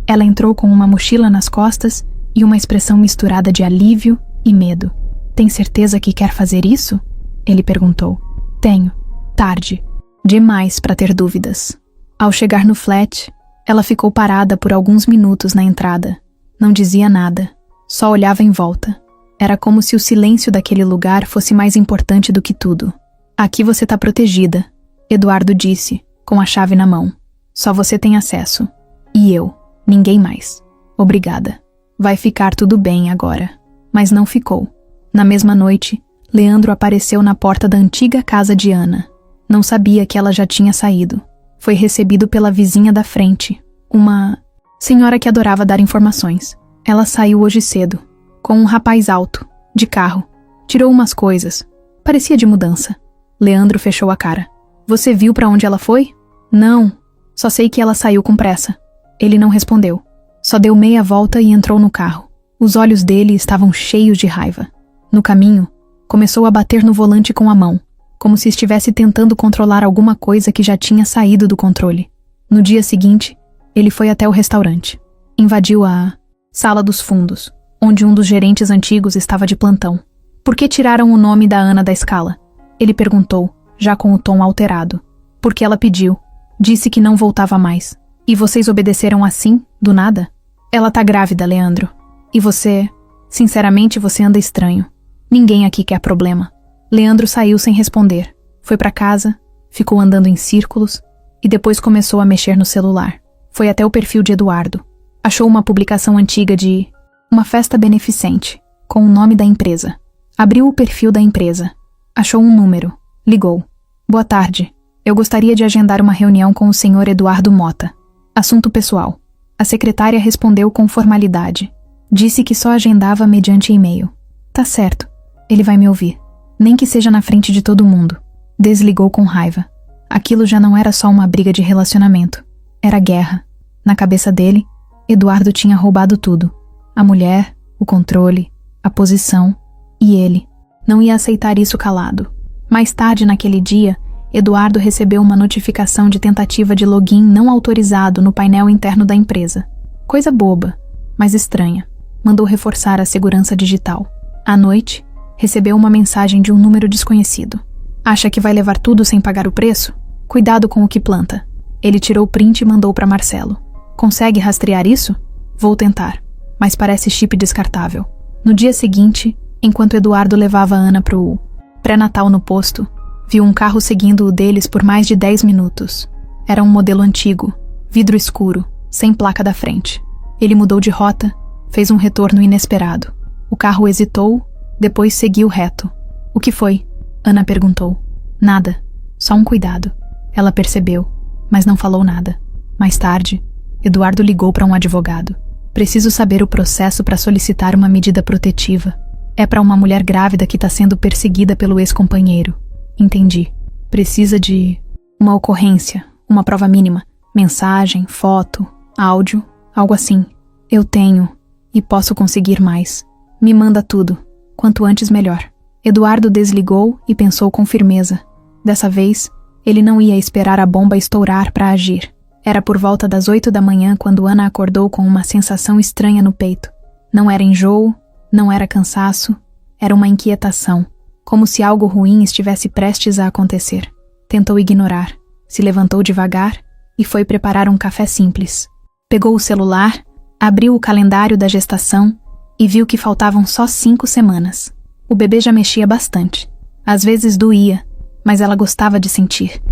Speaker 1: Ela entrou com uma mochila nas costas e uma expressão misturada de alívio e medo. Tem certeza que quer fazer isso? Ele perguntou. Tenho. Tarde. Demais para ter dúvidas. Ao chegar no flat, ela ficou parada por alguns minutos na entrada. Não dizia nada. Só olhava em volta. Era como se o silêncio daquele lugar fosse mais importante do que tudo. Aqui você tá protegida, Eduardo disse, com a chave na mão. Só você tem acesso. E eu. Ninguém mais. Obrigada. Vai ficar tudo bem agora. Mas não ficou. Na mesma noite, Leandro apareceu na porta da antiga casa de Ana. Não sabia que ela já tinha saído. Foi recebido pela vizinha da frente, uma senhora que adorava dar informações. Ela saiu hoje cedo, com um rapaz alto, de carro. Tirou umas coisas. Parecia de mudança. Leandro fechou a cara. Você viu pra onde ela foi? Não. Só sei que ela saiu com pressa. Ele não respondeu. Só deu meia volta e entrou no carro. Os olhos dele estavam cheios de raiva. No caminho, começou a bater no volante com a mão, como se estivesse tentando controlar alguma coisa que já tinha saído do controle. No dia seguinte, ele foi até o restaurante. Invadiu a sala dos fundos, onde um dos gerentes antigos estava de plantão. Por que tiraram o nome da Ana da escala? Ele perguntou, já com o tom alterado. Porque ela pediu. Disse que não voltava mais. E vocês obedeceram assim, do nada? Ela tá grávida, Leandro. E você... Sinceramente, você anda estranho. Ninguém aqui quer problema. Leandro saiu sem responder. Foi pra casa, ficou andando em círculos e depois começou a mexer no celular. Foi até o perfil de Eduardo. Achou uma publicação antiga de uma festa beneficente, com o nome da empresa. Abriu o perfil da empresa. Achou um número. Ligou. Boa tarde. Eu gostaria de agendar uma reunião com o senhor Eduardo Mota. Assunto pessoal. A secretária respondeu com formalidade. Disse que só agendava mediante e-mail. Tá certo. Ele vai me ouvir. Nem que seja na frente de todo mundo. Desligou com raiva. Aquilo já não era só uma briga de relacionamento. Era guerra. Na cabeça dele, Eduardo tinha roubado tudo. A mulher, o controle, a posição e ele. Não ia aceitar isso calado. Mais tarde naquele dia, Eduardo recebeu uma notificação de tentativa de login não autorizado no painel interno da empresa. Coisa boba, mas estranha. Mandou reforçar a segurança digital. À noite, recebeu uma mensagem de um número desconhecido. Acha que vai levar tudo sem pagar o preço? Cuidado com o que planta. Ele tirou o print e mandou para Marcelo. Consegue rastrear isso? Vou tentar, mas parece chip descartável. No dia seguinte, enquanto Eduardo levava Ana pro pré-natal no posto, viu um carro seguindo o deles por mais de 10 minutos. Era um modelo antigo, vidro escuro, sem placa da frente. Ele mudou de rota, fez um retorno inesperado. O carro hesitou, depois seguiu reto. O que foi? Ana perguntou. Nada, só um cuidado. Ela percebeu, mas não falou nada. Mais tarde, Eduardo ligou para um advogado. Preciso saber o processo para solicitar uma medida protetiva. É para uma mulher grávida que está sendo perseguida pelo ex-companheiro. Entendi. Precisa de uma ocorrência, uma prova mínima. Mensagem, foto, áudio, algo assim. Eu tenho, e posso conseguir mais. Me manda tudo. Quanto antes, melhor. Eduardo desligou e pensou com firmeza. Dessa vez, ele não ia esperar a bomba estourar para agir. Era por volta das 8 da manhã quando Ana acordou com uma sensação estranha no peito. Não era enjoo, não era cansaço, era uma inquietação, como se algo ruim estivesse prestes a acontecer. Tentou ignorar, se levantou devagar e foi preparar um café simples. Pegou o celular, abriu o calendário da gestação e viu que faltavam só 5 semanas. O bebê já mexia bastante. Às vezes doía, mas ela gostava de sentir.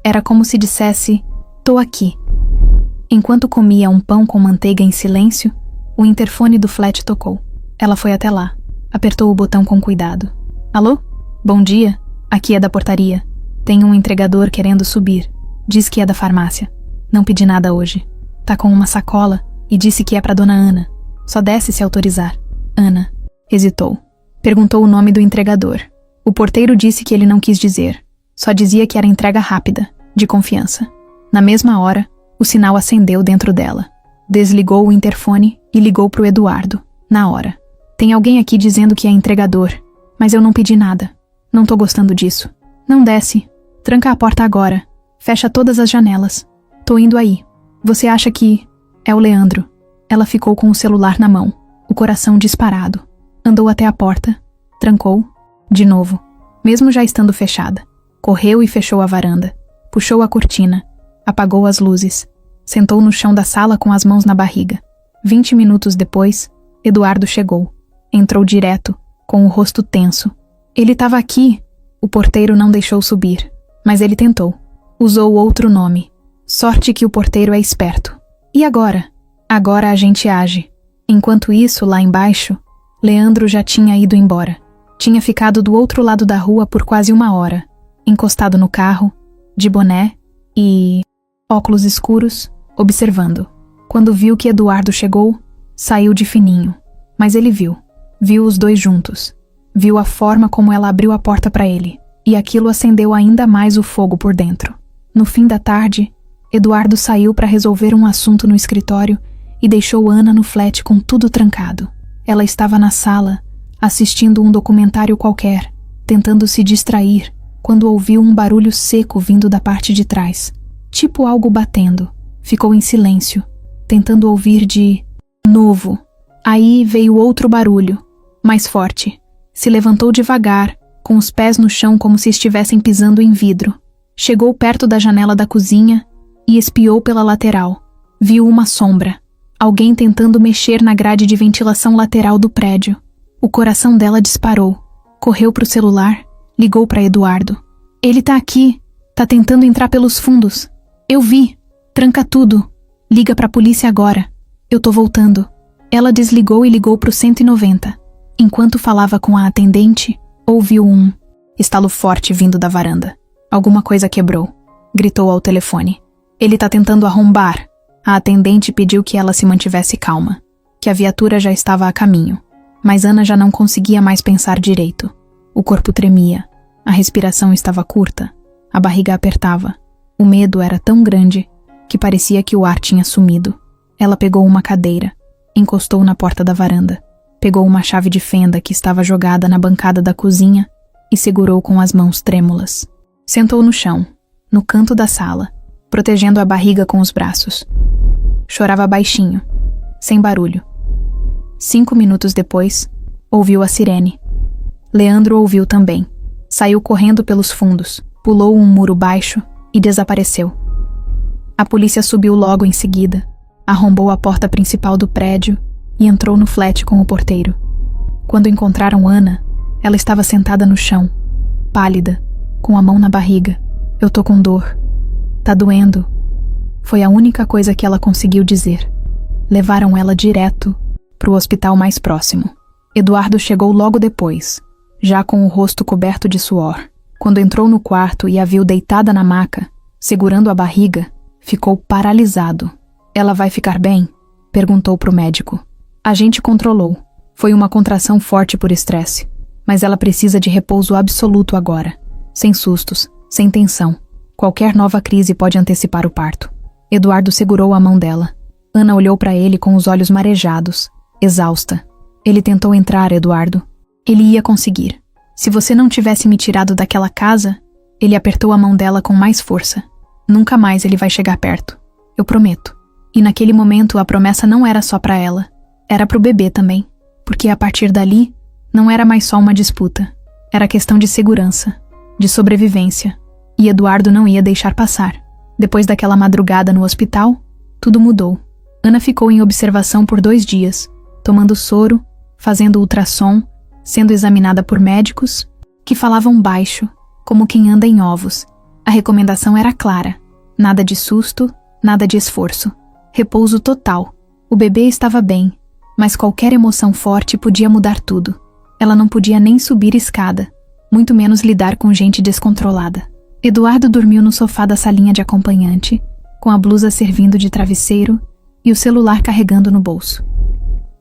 Speaker 1: Era como se dissesse: "Tô aqui." Enquanto comia um pão com manteiga em silêncio, o interfone do flat tocou. Ela foi até lá, apertou o botão com cuidado. "Alô? Bom dia, aqui é da portaria. Tem um entregador querendo subir. Diz que é da farmácia. Não pedi nada hoje. Tá com uma sacola e disse que é pra dona Ana. Só desce se autorizar." Ana hesitou. Perguntou o nome do entregador. O porteiro disse que ele não quis dizer. Só dizia que era entrega rápida, de confiança. Na mesma hora, o sinal acendeu dentro dela. Desligou o interfone e ligou pro Eduardo, na hora. "Tem alguém aqui dizendo que é entregador, mas eu não pedi nada. Não tô gostando disso. Não desce. Tranca a porta agora. Fecha todas as janelas. Tô indo aí. Você acha que..." "É o Leandro." Ela ficou com o celular na mão, o coração disparado. Andou até a porta, trancou, de novo, mesmo já estando fechada. Correu e fechou a varanda. Puxou a cortina, apagou as luzes. Sentou no chão da sala com as mãos na barriga. 20 minutos depois, Eduardo chegou. Entrou direto, com o rosto tenso. "Ele estava aqui." O porteiro não deixou subir, mas ele tentou. Usou outro nome. Sorte que o porteiro é esperto. "E agora?" "Agora a gente age." Enquanto isso, lá embaixo, Leandro já tinha ido embora. Tinha ficado do outro lado da rua por quase 1 hora, encostado no carro, de boné e óculos escuros, observando. Quando viu que Eduardo chegou, saiu de fininho. Mas ele viu. Viu os dois juntos. Viu a forma como ela abriu a porta para ele, e aquilo acendeu ainda mais o fogo por dentro. No fim da tarde, Eduardo saiu para resolver um assunto no escritório e deixou Ana no flat com tudo trancado. Ela estava na sala, assistindo um documentário qualquer, tentando se distrair, quando ouviu um barulho seco vindo da parte de trás. Tipo algo batendo. Ficou em silêncio, tentando ouvir de novo. Aí veio outro barulho, mais forte. Se levantou devagar, com os pés no chão como se estivessem pisando em vidro. Chegou perto da janela da cozinha e espiou pela lateral. Viu uma sombra. Alguém tentando mexer na grade de ventilação lateral do prédio. O coração dela disparou. Correu pro celular, ligou para Eduardo. "Ele tá aqui. Tá tentando entrar pelos fundos. Eu vi. Tranca tudo. Liga pra polícia agora. Eu tô voltando." Ela desligou e ligou pro 190. Enquanto falava com a atendente, ouviu um estalo forte vindo da varanda. Alguma coisa quebrou. Gritou ao telefone. "Ele tá tentando arrombar." A atendente pediu que ela se mantivesse calma, que a viatura já estava a caminho. Mas Ana já não conseguia mais pensar direito. O corpo tremia, a respiração estava curta, a barriga apertava. O medo era tão grande que parecia que o ar tinha sumido. Ela pegou uma cadeira, encostou na porta da varanda, pegou uma chave de fenda que estava jogada na bancada da cozinha e segurou com as mãos trêmulas. Sentou no chão, no canto da sala, protegendo a barriga com os braços. Chorava baixinho, sem barulho. 5 minutos depois, ouviu a sirene. Leandro ouviu também. Saiu correndo pelos fundos, pulou um muro baixo e desapareceu. A polícia subiu logo em seguida, arrombou a porta principal do prédio e entrou no flat com o porteiro. Quando encontraram Ana, ela estava sentada no chão, pálida, com a mão na barriga. "Eu tô com dor. Tá doendo." Foi a única coisa que ela conseguiu dizer. Levaram ela direto pro hospital mais próximo. Eduardo chegou logo depois, já com o rosto coberto de suor. Quando entrou no quarto e a viu deitada na maca, segurando a barriga, ficou paralisado. "Ela vai ficar bem?" perguntou pro médico. A gente controlou. Foi uma contração forte por estresse, mas ela precisa de repouso absoluto agora. Sem sustos, sem tensão. Qualquer nova crise pode antecipar o parto. Eduardo segurou a mão dela. Ana olhou para ele com os olhos marejados, exausta. "Ele tentou entrar, Eduardo. Ele ia conseguir. Se você não tivesse me tirado daquela casa..." Ele apertou a mão dela com mais força. "Nunca mais ele vai chegar perto. Eu prometo." E naquele momento a promessa não era só para ela. Era pro bebê também. Porque a partir dali, não era mais só uma disputa. Era questão de segurança, de sobrevivência. E Eduardo não ia deixar passar. Depois daquela madrugada no hospital, tudo mudou. Ana ficou em observação por 2 dias, tomando soro, fazendo ultrassom, sendo examinada por médicos, que falavam baixo, como quem anda em ovos. A recomendação era clara: nada de susto, nada de esforço. Repouso total. O bebê estava bem, mas qualquer emoção forte podia mudar tudo. Ela não podia nem subir escada, muito menos lidar com gente descontrolada. Eduardo dormiu no sofá da salinha de acompanhante, com a blusa servindo de travesseiro e o celular carregando no bolso.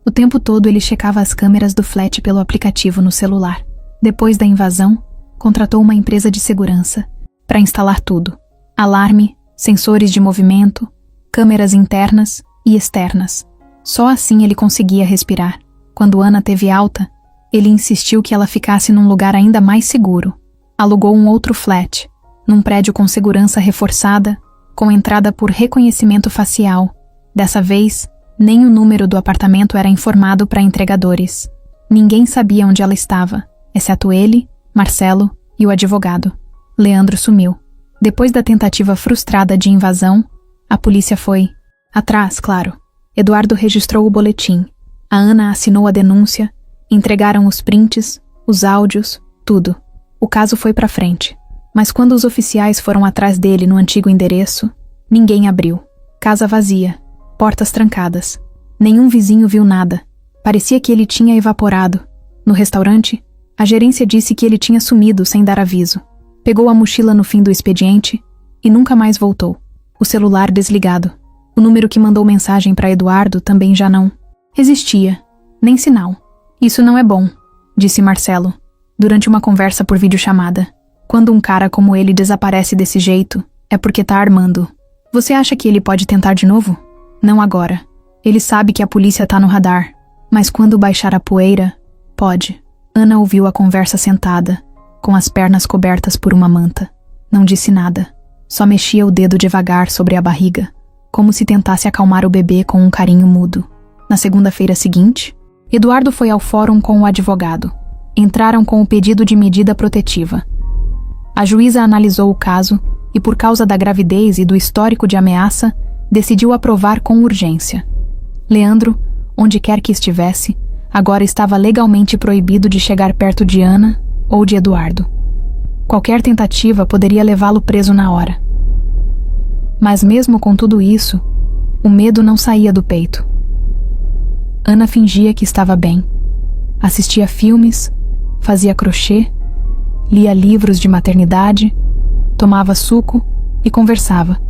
Speaker 1: O tempo todo ele checava as câmeras do flat pelo aplicativo no celular. Depois da invasão, contratou uma empresa de segurança para instalar tudo: alarme, sensores de movimento, câmeras internas e externas. Só assim ele conseguia respirar. Quando Ana teve alta, ele insistiu que ela ficasse num lugar ainda mais seguro. Alugou um outro flat, num prédio com segurança reforçada, com entrada por reconhecimento facial. Dessa vez, nem o número do apartamento era informado para entregadores. Ninguém sabia onde ela estava, exceto ele, Marcelo e o advogado. Leandro sumiu. Depois da tentativa frustrada de invasão, a polícia foi atrás, claro. Eduardo registrou o boletim. A Ana assinou a denúncia, entregaram os prints, os áudios, tudo. O caso foi para frente. Mas quando os oficiais foram atrás dele no antigo endereço, ninguém abriu. Casa vazia, portas trancadas. Nenhum vizinho viu nada. Parecia que ele tinha evaporado. No restaurante, a gerência disse que ele tinha sumido sem dar aviso. Pegou a mochila no fim do expediente e nunca mais voltou. O celular desligado. O número que mandou mensagem para Eduardo também já não existia. Nem sinal. "Isso não é bom", disse Marcelo, durante uma conversa por videochamada. "Quando um cara como ele desaparece desse jeito, é porque tá armando. Você acha que ele pode tentar de novo? Não agora. Ele sabe que a polícia tá no radar. Mas quando baixar a poeira, pode." Ana ouviu a conversa sentada, com as pernas cobertas por uma manta. Não disse nada. Só mexia o dedo devagar sobre a barriga, como se tentasse acalmar o bebê com um carinho mudo. Na segunda-feira seguinte, Eduardo foi ao fórum com o advogado. Entraram com o pedido de medida protetiva. A juíza analisou o caso e, por causa da gravidez e do histórico de ameaça, decidiu aprovar com urgência. Leandro, onde quer que estivesse, agora estava legalmente proibido de chegar perto de Ana ou de Eduardo. Qualquer tentativa poderia levá-lo preso na hora. Mas mesmo com tudo isso, o medo não saía do peito. Ana fingia que estava bem. Assistia filmes, fazia crochê, lia livros de maternidade, tomava suco e conversava,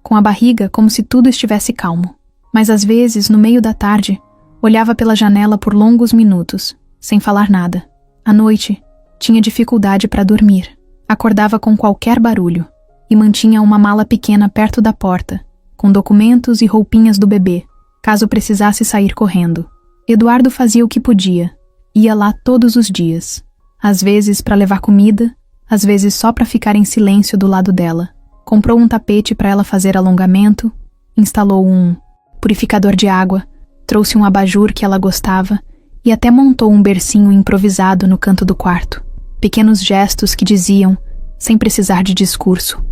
Speaker 1: com a barriga como se tudo estivesse calmo. Mas às vezes, no meio da tarde, olhava pela janela por longos minutos, sem falar nada. À noite, tinha dificuldade para dormir. Acordava com qualquer barulho e mantinha uma mala pequena perto da porta, com documentos e roupinhas do bebê, caso precisasse sair correndo. Eduardo fazia o que podia. Ia lá todos os dias. Às vezes para levar comida, às vezes só para ficar em silêncio do lado dela. Comprou um tapete para ela fazer alongamento, instalou um purificador de água, trouxe um abajur que ela gostava e até montou um bercinho improvisado no canto do quarto. Pequenos gestos que diziam, sem precisar de discurso: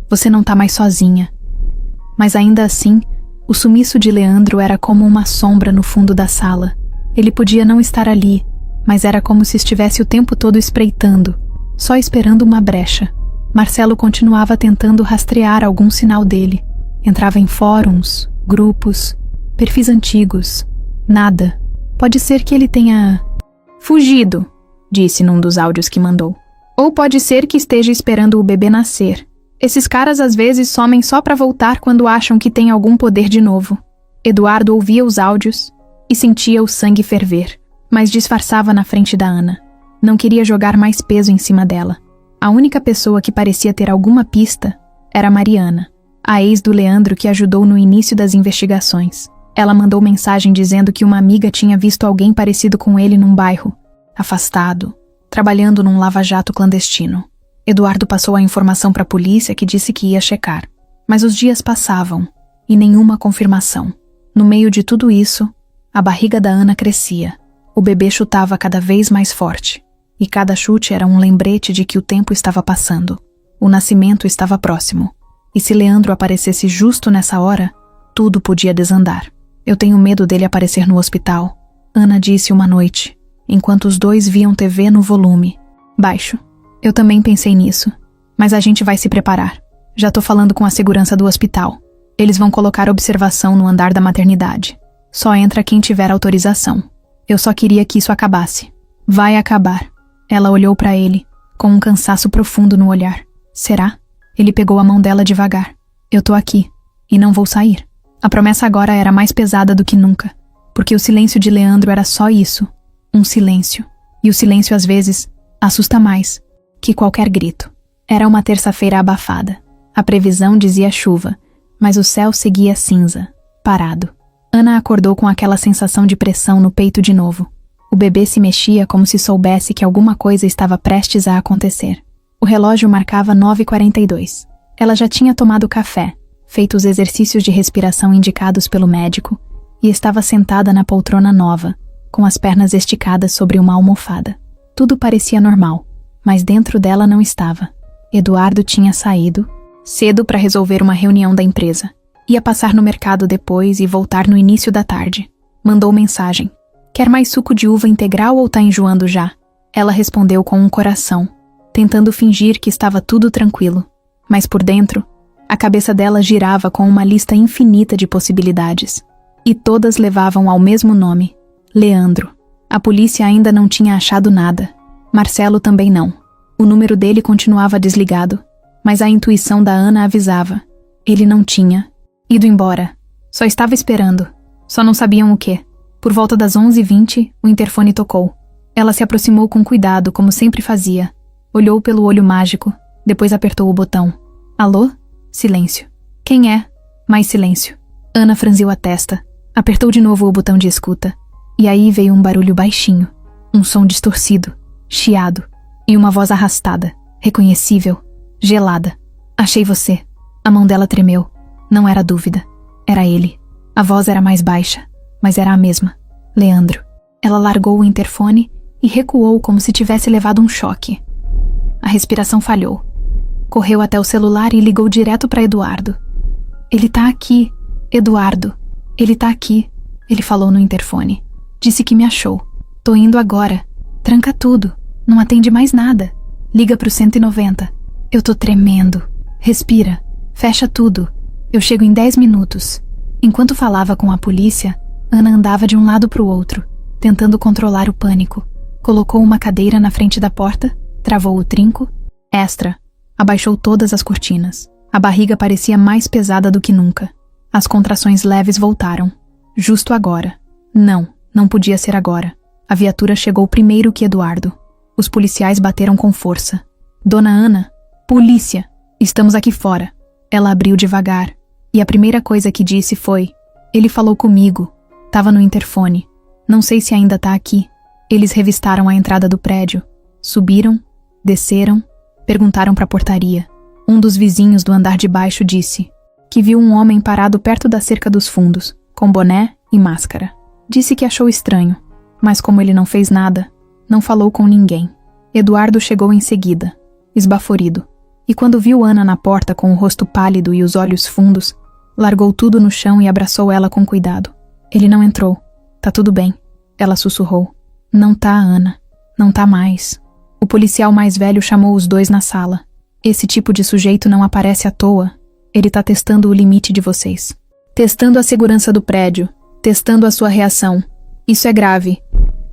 Speaker 1: "Você não tá mais sozinha." Mas ainda assim, o sumiço de Leandro era como uma sombra no fundo da sala. Ele podia não estar ali, mas era como se estivesse o tempo todo espreitando, só esperando uma brecha. Marcelo continuava tentando rastrear algum sinal dele. Entrava em fóruns, grupos, perfis antigos. Nada. Pode ser que ele tenha fugido, disse num dos áudios que mandou. Ou pode ser que esteja esperando o bebê nascer. Esses caras às vezes somem só pra voltar quando acham que tem algum poder de novo. Eduardo ouvia os áudios e sentia o sangue ferver, mas disfarçava na frente da Ana. Não queria jogar mais peso em cima dela. A única pessoa que parecia ter alguma pista era Mariana, a ex do Leandro que ajudou no início das investigações. Ela mandou mensagem dizendo que uma amiga tinha visto alguém parecido com ele num bairro, afastado, trabalhando num lava-jato clandestino. Eduardo passou a informação para a polícia, que disse que ia checar. Mas os dias passavam e nenhuma confirmação. No meio de tudo isso, a barriga da Ana crescia. O bebê chutava cada vez mais forte. E cada chute era um lembrete de que o tempo estava passando. O nascimento estava próximo. E se Leandro aparecesse justo nessa hora, tudo podia desandar. "Eu tenho medo dele aparecer no hospital", Ana disse uma noite, enquanto os dois viam TV no volume baixo. "Eu também pensei nisso, mas a gente vai se preparar. Já tô falando com a segurança do hospital. Eles vão colocar observação no andar da maternidade. Só entra quem tiver autorização. Eu só queria que isso acabasse." "Vai acabar." Ela olhou pra ele, com um cansaço profundo no olhar. "Será?" Ele pegou a mão dela devagar. "Eu tô aqui, e não vou sair." A promessa agora era mais pesada do que nunca, porque o silêncio de Leandro era só isso, um silêncio. E o silêncio às vezes assusta mais que qualquer grito. Era uma terça-feira abafada. A previsão dizia chuva, mas o céu seguia cinza, parado. Ana acordou com aquela sensação de pressão no peito de novo. O bebê se mexia como se soubesse que alguma coisa estava prestes a acontecer. O relógio marcava 9h42. Ela já tinha tomado café, feito os exercícios de respiração indicados pelo médico e estava sentada na poltrona nova, com as pernas esticadas sobre uma almofada. Tudo parecia normal, mas dentro dela não estava. Eduardo tinha saído cedo para resolver uma reunião da empresa. Ia passar no mercado depois e voltar no início da tarde. Mandou mensagem: "Quer mais suco de uva integral ou tá enjoando já?" Ela respondeu com um coração, tentando fingir que estava tudo tranquilo. Mas por dentro, a cabeça dela girava com uma lista infinita de possibilidades. E todas levavam ao mesmo nome: Leandro. A polícia ainda não tinha achado nada. Marcelo também não. O número dele continuava desligado, mas a intuição da Ana avisava: ele não tinha ido embora. Só estava esperando. Só não sabiam o quê. Por volta das 11h20, o interfone tocou. Ela se aproximou com cuidado, como sempre fazia. Olhou pelo olho mágico, depois apertou o botão. "Alô?" Silêncio. "Quem é?" Mais silêncio. Ana franziu a testa. Apertou de novo o botão de escuta. E aí veio um barulho baixinho. Um som distorcido, chiado. E uma voz arrastada, reconhecível, gelada. "Achei você." A mão dela tremeu. Não era dúvida. Era ele. A voz era mais baixa, mas era a mesma. Leandro. Ela largou o interfone e recuou como se tivesse levado um choque. A respiração falhou. Correu até o celular e ligou direto para Eduardo. "Ele tá aqui, Eduardo. Ele tá aqui." Ele falou no interfone. "Disse que me achou. Tô indo agora. Tranca tudo. Não atende mais nada. Liga pro 190. Eu tô tremendo. Respira. Fecha tudo. Eu chego em 10 minutos. Enquanto falava com a polícia, Ana andava de um lado pro outro, tentando controlar o pânico. Colocou uma cadeira na frente da porta, travou o trinco. Extra. Abaixou todas as cortinas. A barriga parecia mais pesada do que nunca. As contrações leves voltaram. Justo agora. Não podia ser agora. A viatura chegou primeiro que Eduardo. Os policiais bateram com força. "Dona Ana, polícia, estamos aqui fora." Ela abriu devagar, e a primeira coisa que disse foi: "Ele falou comigo. Tava no interfone. Não sei se ainda tá aqui." Eles revistaram a entrada do prédio. Subiram, desceram, perguntaram pra portaria. Um dos vizinhos do andar de baixo disse que viu um homem parado perto da cerca dos fundos, com boné e máscara. Disse que achou estranho, mas como ele não fez nada, não falou com ninguém. Eduardo chegou em seguida, esbaforido, e quando viu Ana na porta com o rosto pálido e os olhos fundos, largou tudo no chão e abraçou ela com cuidado. Ele não entrou. Tá tudo bem, ela sussurrou. Não tá, Ana. Não tá mais. O policial mais velho chamou os dois na sala. Esse tipo de sujeito não aparece à toa. Ele tá testando o limite de vocês. Testando a segurança do prédio. Testando a sua reação. Isso é grave.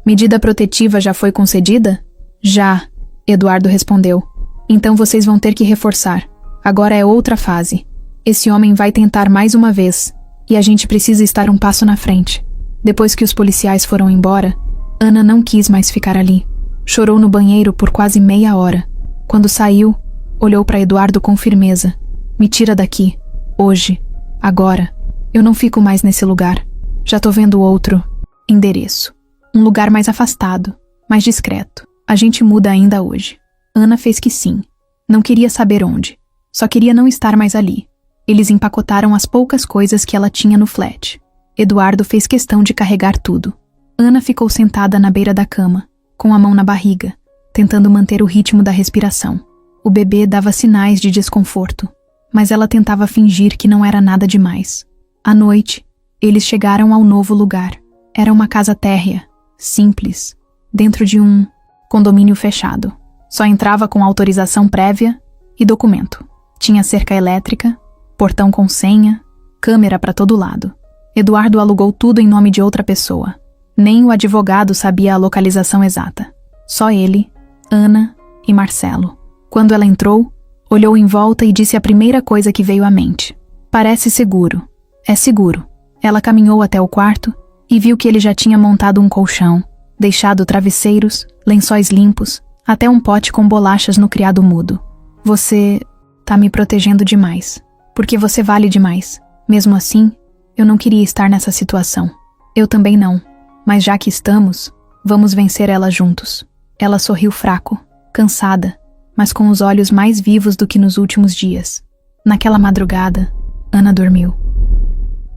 Speaker 1: Medida protetiva já foi concedida? Já, Eduardo respondeu. Então vocês vão ter que reforçar. Agora é outra fase. Esse homem vai tentar mais uma vez. E a gente precisa estar um passo na frente. Depois que os policiais foram embora, Ana não quis mais ficar ali. Chorou no banheiro por quase meia hora. Quando saiu, olhou para Eduardo com firmeza. Me tira daqui. Hoje. Agora. Eu não fico mais nesse lugar. Já tô vendo outro endereço. Um lugar mais afastado, mais discreto. A gente muda ainda hoje. Ana fez que sim. Não queria saber onde. Só queria não estar mais ali. Eles empacotaram as poucas coisas que ela tinha no flat. Eduardo fez questão de carregar tudo. Ana ficou sentada na beira da cama, com a mão na barriga, tentando manter o ritmo da respiração. O bebê dava sinais de desconforto, mas ela tentava fingir que não era nada demais. À noite, eles chegaram ao novo lugar. Era uma casa térrea, simples, dentro de um condomínio fechado. Só entrava com autorização prévia e documento. Tinha cerca elétrica, portão com senha, câmera para todo lado. Eduardo alugou tudo em nome de outra pessoa. Nem o advogado sabia a localização exata. Só ele, Ana e Marcelo. Quando ela entrou, olhou em volta e disse a primeira coisa que veio à mente. Parece seguro. É seguro. Ela caminhou até o quarto e viu que ele já tinha montado um colchão, deixado travesseiros, lençóis limpos, até um pote com bolachas no criado mudo. Você tá me protegendo demais. Porque você vale demais. Mesmo assim, eu não queria estar nessa situação. Eu também não. Mas já que estamos, vamos vencer ela juntos. Ela sorriu fraco, cansada, mas com os olhos mais vivos do que nos últimos dias. Naquela madrugada, Ana dormiu.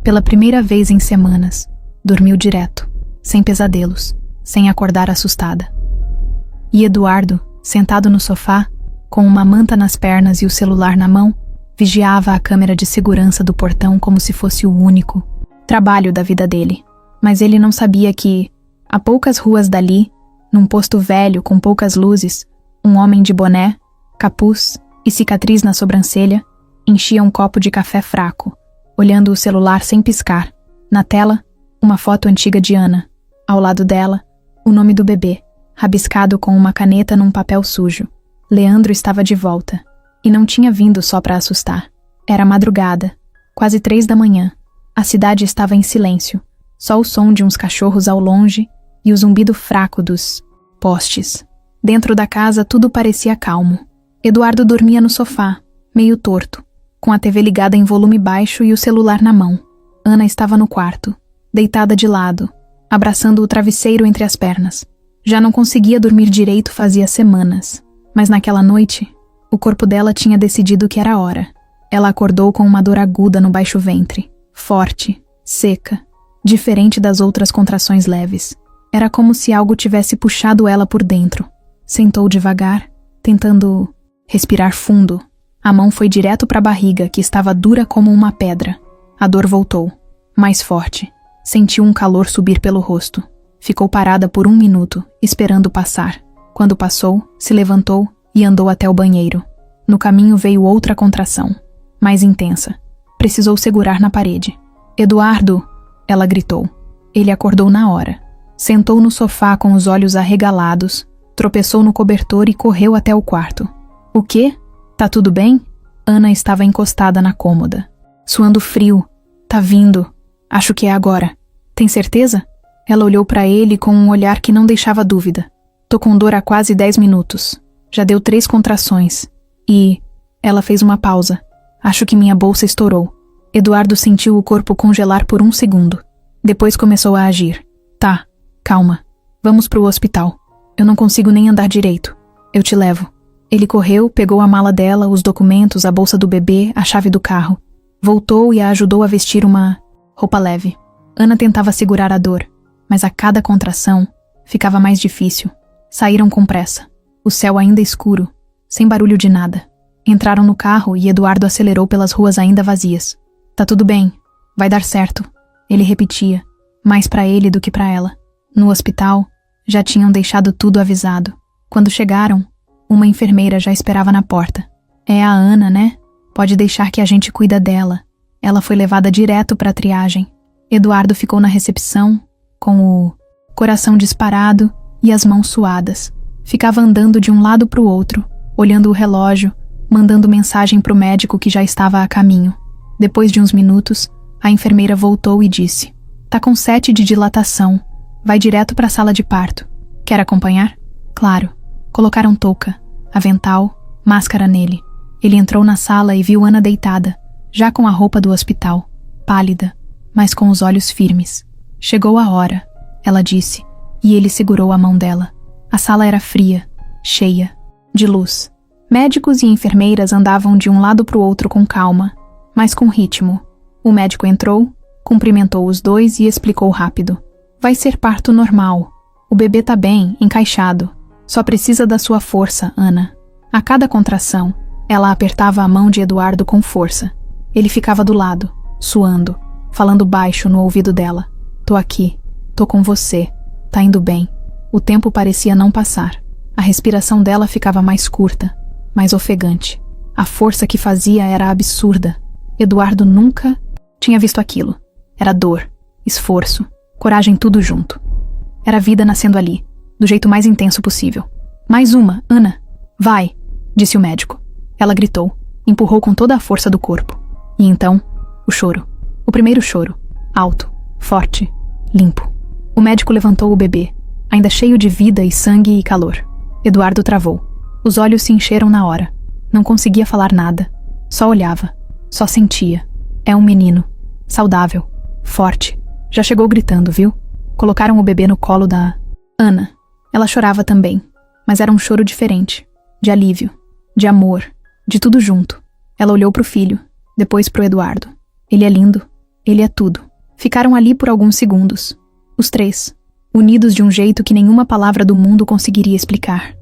Speaker 1: Pela primeira vez em semanas, dormiu direto, sem pesadelos, sem acordar assustada. E Eduardo, sentado no sofá, com uma manta nas pernas e o celular na mão, vigiava a câmera de segurança do portão como se fosse o único trabalho da vida dele. Mas ele não sabia que, a poucas ruas dali, num posto velho com poucas luzes, um homem de boné, capuz e cicatriz na sobrancelha enchia um copo de café fraco, olhando o celular sem piscar. Na tela, uma foto antiga de Ana. Ao lado dela, o nome do bebê, rabiscado com uma caneta num papel sujo. Leandro estava de volta. E não tinha vindo só para assustar. Era madrugada, quase 3 da manhã. A cidade estava em silêncio. Só o som de uns cachorros ao longe e o zumbido fraco dos postes. Dentro da casa tudo parecia calmo. Eduardo dormia no sofá, meio torto, com a TV ligada em volume baixo e o celular na mão. Ana estava no quarto, deitada de lado, abraçando o travesseiro entre as pernas. Já não conseguia dormir direito fazia semanas, mas naquela noite, o corpo dela tinha decidido que era hora. Ela acordou com uma dor aguda no baixo ventre, forte, seca, diferente das outras contrações leves. Era como se algo tivesse puxado ela por dentro. Sentou devagar, tentando respirar fundo. A mão foi direto para a barriga, que estava dura como uma pedra. A dor voltou, mais forte. Sentiu um calor subir pelo rosto. Ficou parada por 1 minuto, esperando passar. Quando passou, se levantou e andou até o banheiro. No caminho veio outra contração, mais intensa. Precisou segurar na parede. "Eduardo!" ela gritou. Ele acordou na hora. Sentou no sofá com os olhos arregalados, tropeçou no cobertor e correu até o quarto. "O quê? Tá tudo bem?" Ana estava encostada na cômoda, suando frio. "Tá vindo. Acho que é agora. Tem certeza?" Ela olhou para ele com um olhar que não deixava dúvida. "Tô com dor há quase 10 minutos. Já deu 3 contrações. E..." Ela fez uma pausa. "Acho que minha bolsa estourou." Eduardo sentiu o corpo congelar por 1 segundo. Depois começou a agir. "Tá, calma. Vamos pro hospital. Eu não consigo nem andar direito. Eu te levo." Ele correu, pegou a mala dela, os documentos, a bolsa do bebê, a chave do carro. Voltou e a ajudou a vestir uma roupa leve. Ana tentava segurar a dor, mas a cada contração ficava mais difícil. Saíram com pressa. o céu ainda escuro, sem barulho de nada. Entraram no carro e Eduardo acelerou pelas ruas ainda vazias. Tá tudo bem, vai dar certo, ele repetia, mais pra ele do que pra ela. No hospital, já tinham deixado tudo avisado. Quando chegaram, uma enfermeira já esperava na porta. É a Ana, né? Pode deixar que a gente cuida dela. Ela foi levada direto pra triagem. Eduardo ficou na recepção, com o coração disparado e as mãos suadas. Ficava andando de um lado pro outro, olhando o relógio, mandando mensagem pro médico que já estava a caminho. Depois de uns minutos, a enfermeira voltou e disse: Tá com 7 de dilatação. Vai direto pra sala de parto. Quer acompanhar? Claro. Colocaram touca, avental, máscara nele. Ele entrou na sala e viu Ana deitada, já com a roupa do hospital, pálida, mas com os olhos firmes. Chegou a hora, ela disse, e ele segurou a mão dela. A sala era fria, cheia, de luz. Médicos e enfermeiras andavam de um lado para o outro com calma, mas com ritmo. O médico entrou, cumprimentou os dois e explicou rápido. Vai ser parto normal. O bebê tá bem, encaixado. Só precisa da sua força, Ana. A cada contração, ela apertava a mão de Eduardo com força. Ele ficava do lado, suando, falando baixo no ouvido dela. Tô aqui. Tô com você. Tá indo bem. O tempo parecia não passar. A respiração dela ficava mais curta, mais ofegante. A força que fazia era absurda. Eduardo nunca tinha visto aquilo. Era dor, esforço, coragem, tudo junto. Era a vida nascendo ali, do jeito mais intenso possível. Mais uma, Ana. Vai, disse o médico. Ela gritou, empurrou com toda a força do corpo. E então, o choro. O primeiro choro. Alto, forte, limpo. O médico levantou o bebê, ainda cheio de vida e sangue e calor. Eduardo travou. Os olhos se encheram na hora. Não conseguia falar nada. Só olhava. Só sentia. É um menino. Saudável. Forte. Já chegou gritando, viu? Colocaram o bebê no colo da Ana. Ela chorava também, mas era um choro diferente. De alívio. De amor. De tudo junto. Ela olhou pro filho, depois pro Eduardo. Ele é lindo. Ele é tudo. Ficaram ali por alguns segundos. Os três, unidos de um jeito que nenhuma palavra do mundo conseguiria explicar.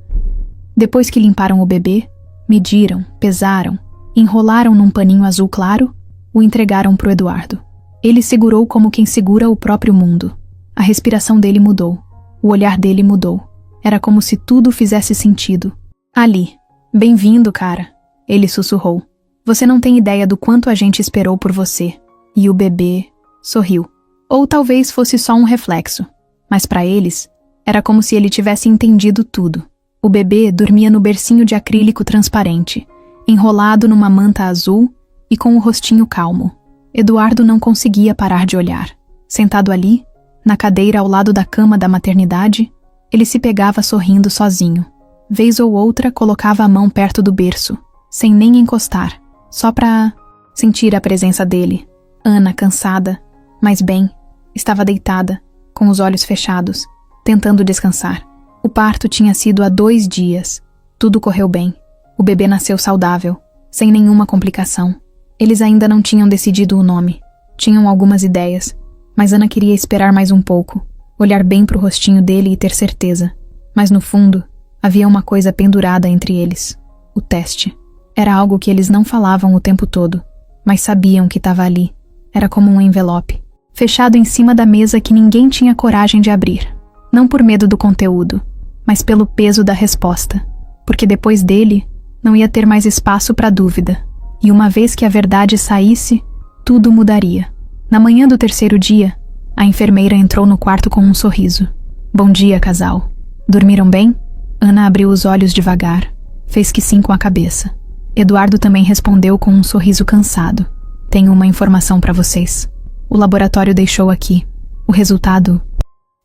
Speaker 1: Depois que limparam o bebê, mediram, pesaram, enrolaram num paninho azul claro, o entregaram pro Eduardo. Ele segurou como quem segura o próprio mundo. A respiração dele mudou. O olhar dele mudou. Era como se tudo fizesse sentido. Ali. Bem-vindo, cara. Ele sussurrou. Você não tem ideia do quanto a gente esperou por você. E o bebê sorriu. Ou talvez fosse só um reflexo. Mas para eles, era como se ele tivesse entendido tudo. O bebê dormia no bercinho de acrílico transparente, enrolado numa manta azul e com o rostinho calmo. Eduardo não conseguia parar de olhar. Sentado ali, na cadeira ao lado da cama da maternidade, ele se pegava sorrindo sozinho. Vez ou outra colocava a mão perto do berço, sem nem encostar, só para sentir a presença dele. Ana, cansada, mas bem, estava deitada, com os olhos fechados, tentando descansar. O parto tinha sido há 2 dias. Tudo correu bem. O bebê nasceu saudável, sem nenhuma complicação. Eles ainda não tinham decidido o nome. Tinham algumas ideias, mas Ana queria esperar mais um pouco, olhar bem pro rostinho dele e ter certeza. Mas no fundo, havia uma coisa pendurada entre eles. O teste. Era algo que eles não falavam o tempo todo, mas sabiam que estava ali. Era como um envelope, fechado em cima da mesa que ninguém tinha coragem de abrir. Não por medo do conteúdo, mas pelo peso da resposta. Porque depois dele, não ia ter mais espaço para dúvida. E uma vez que a verdade saísse, tudo mudaria. Na manhã do 3º dia, a enfermeira entrou no quarto com um sorriso. Bom dia, casal. Dormiram bem? Ana abriu os olhos devagar. Fez que sim com a cabeça. Eduardo também respondeu com um sorriso cansado. Tenho uma informação para vocês. O laboratório deixou aqui. O resultado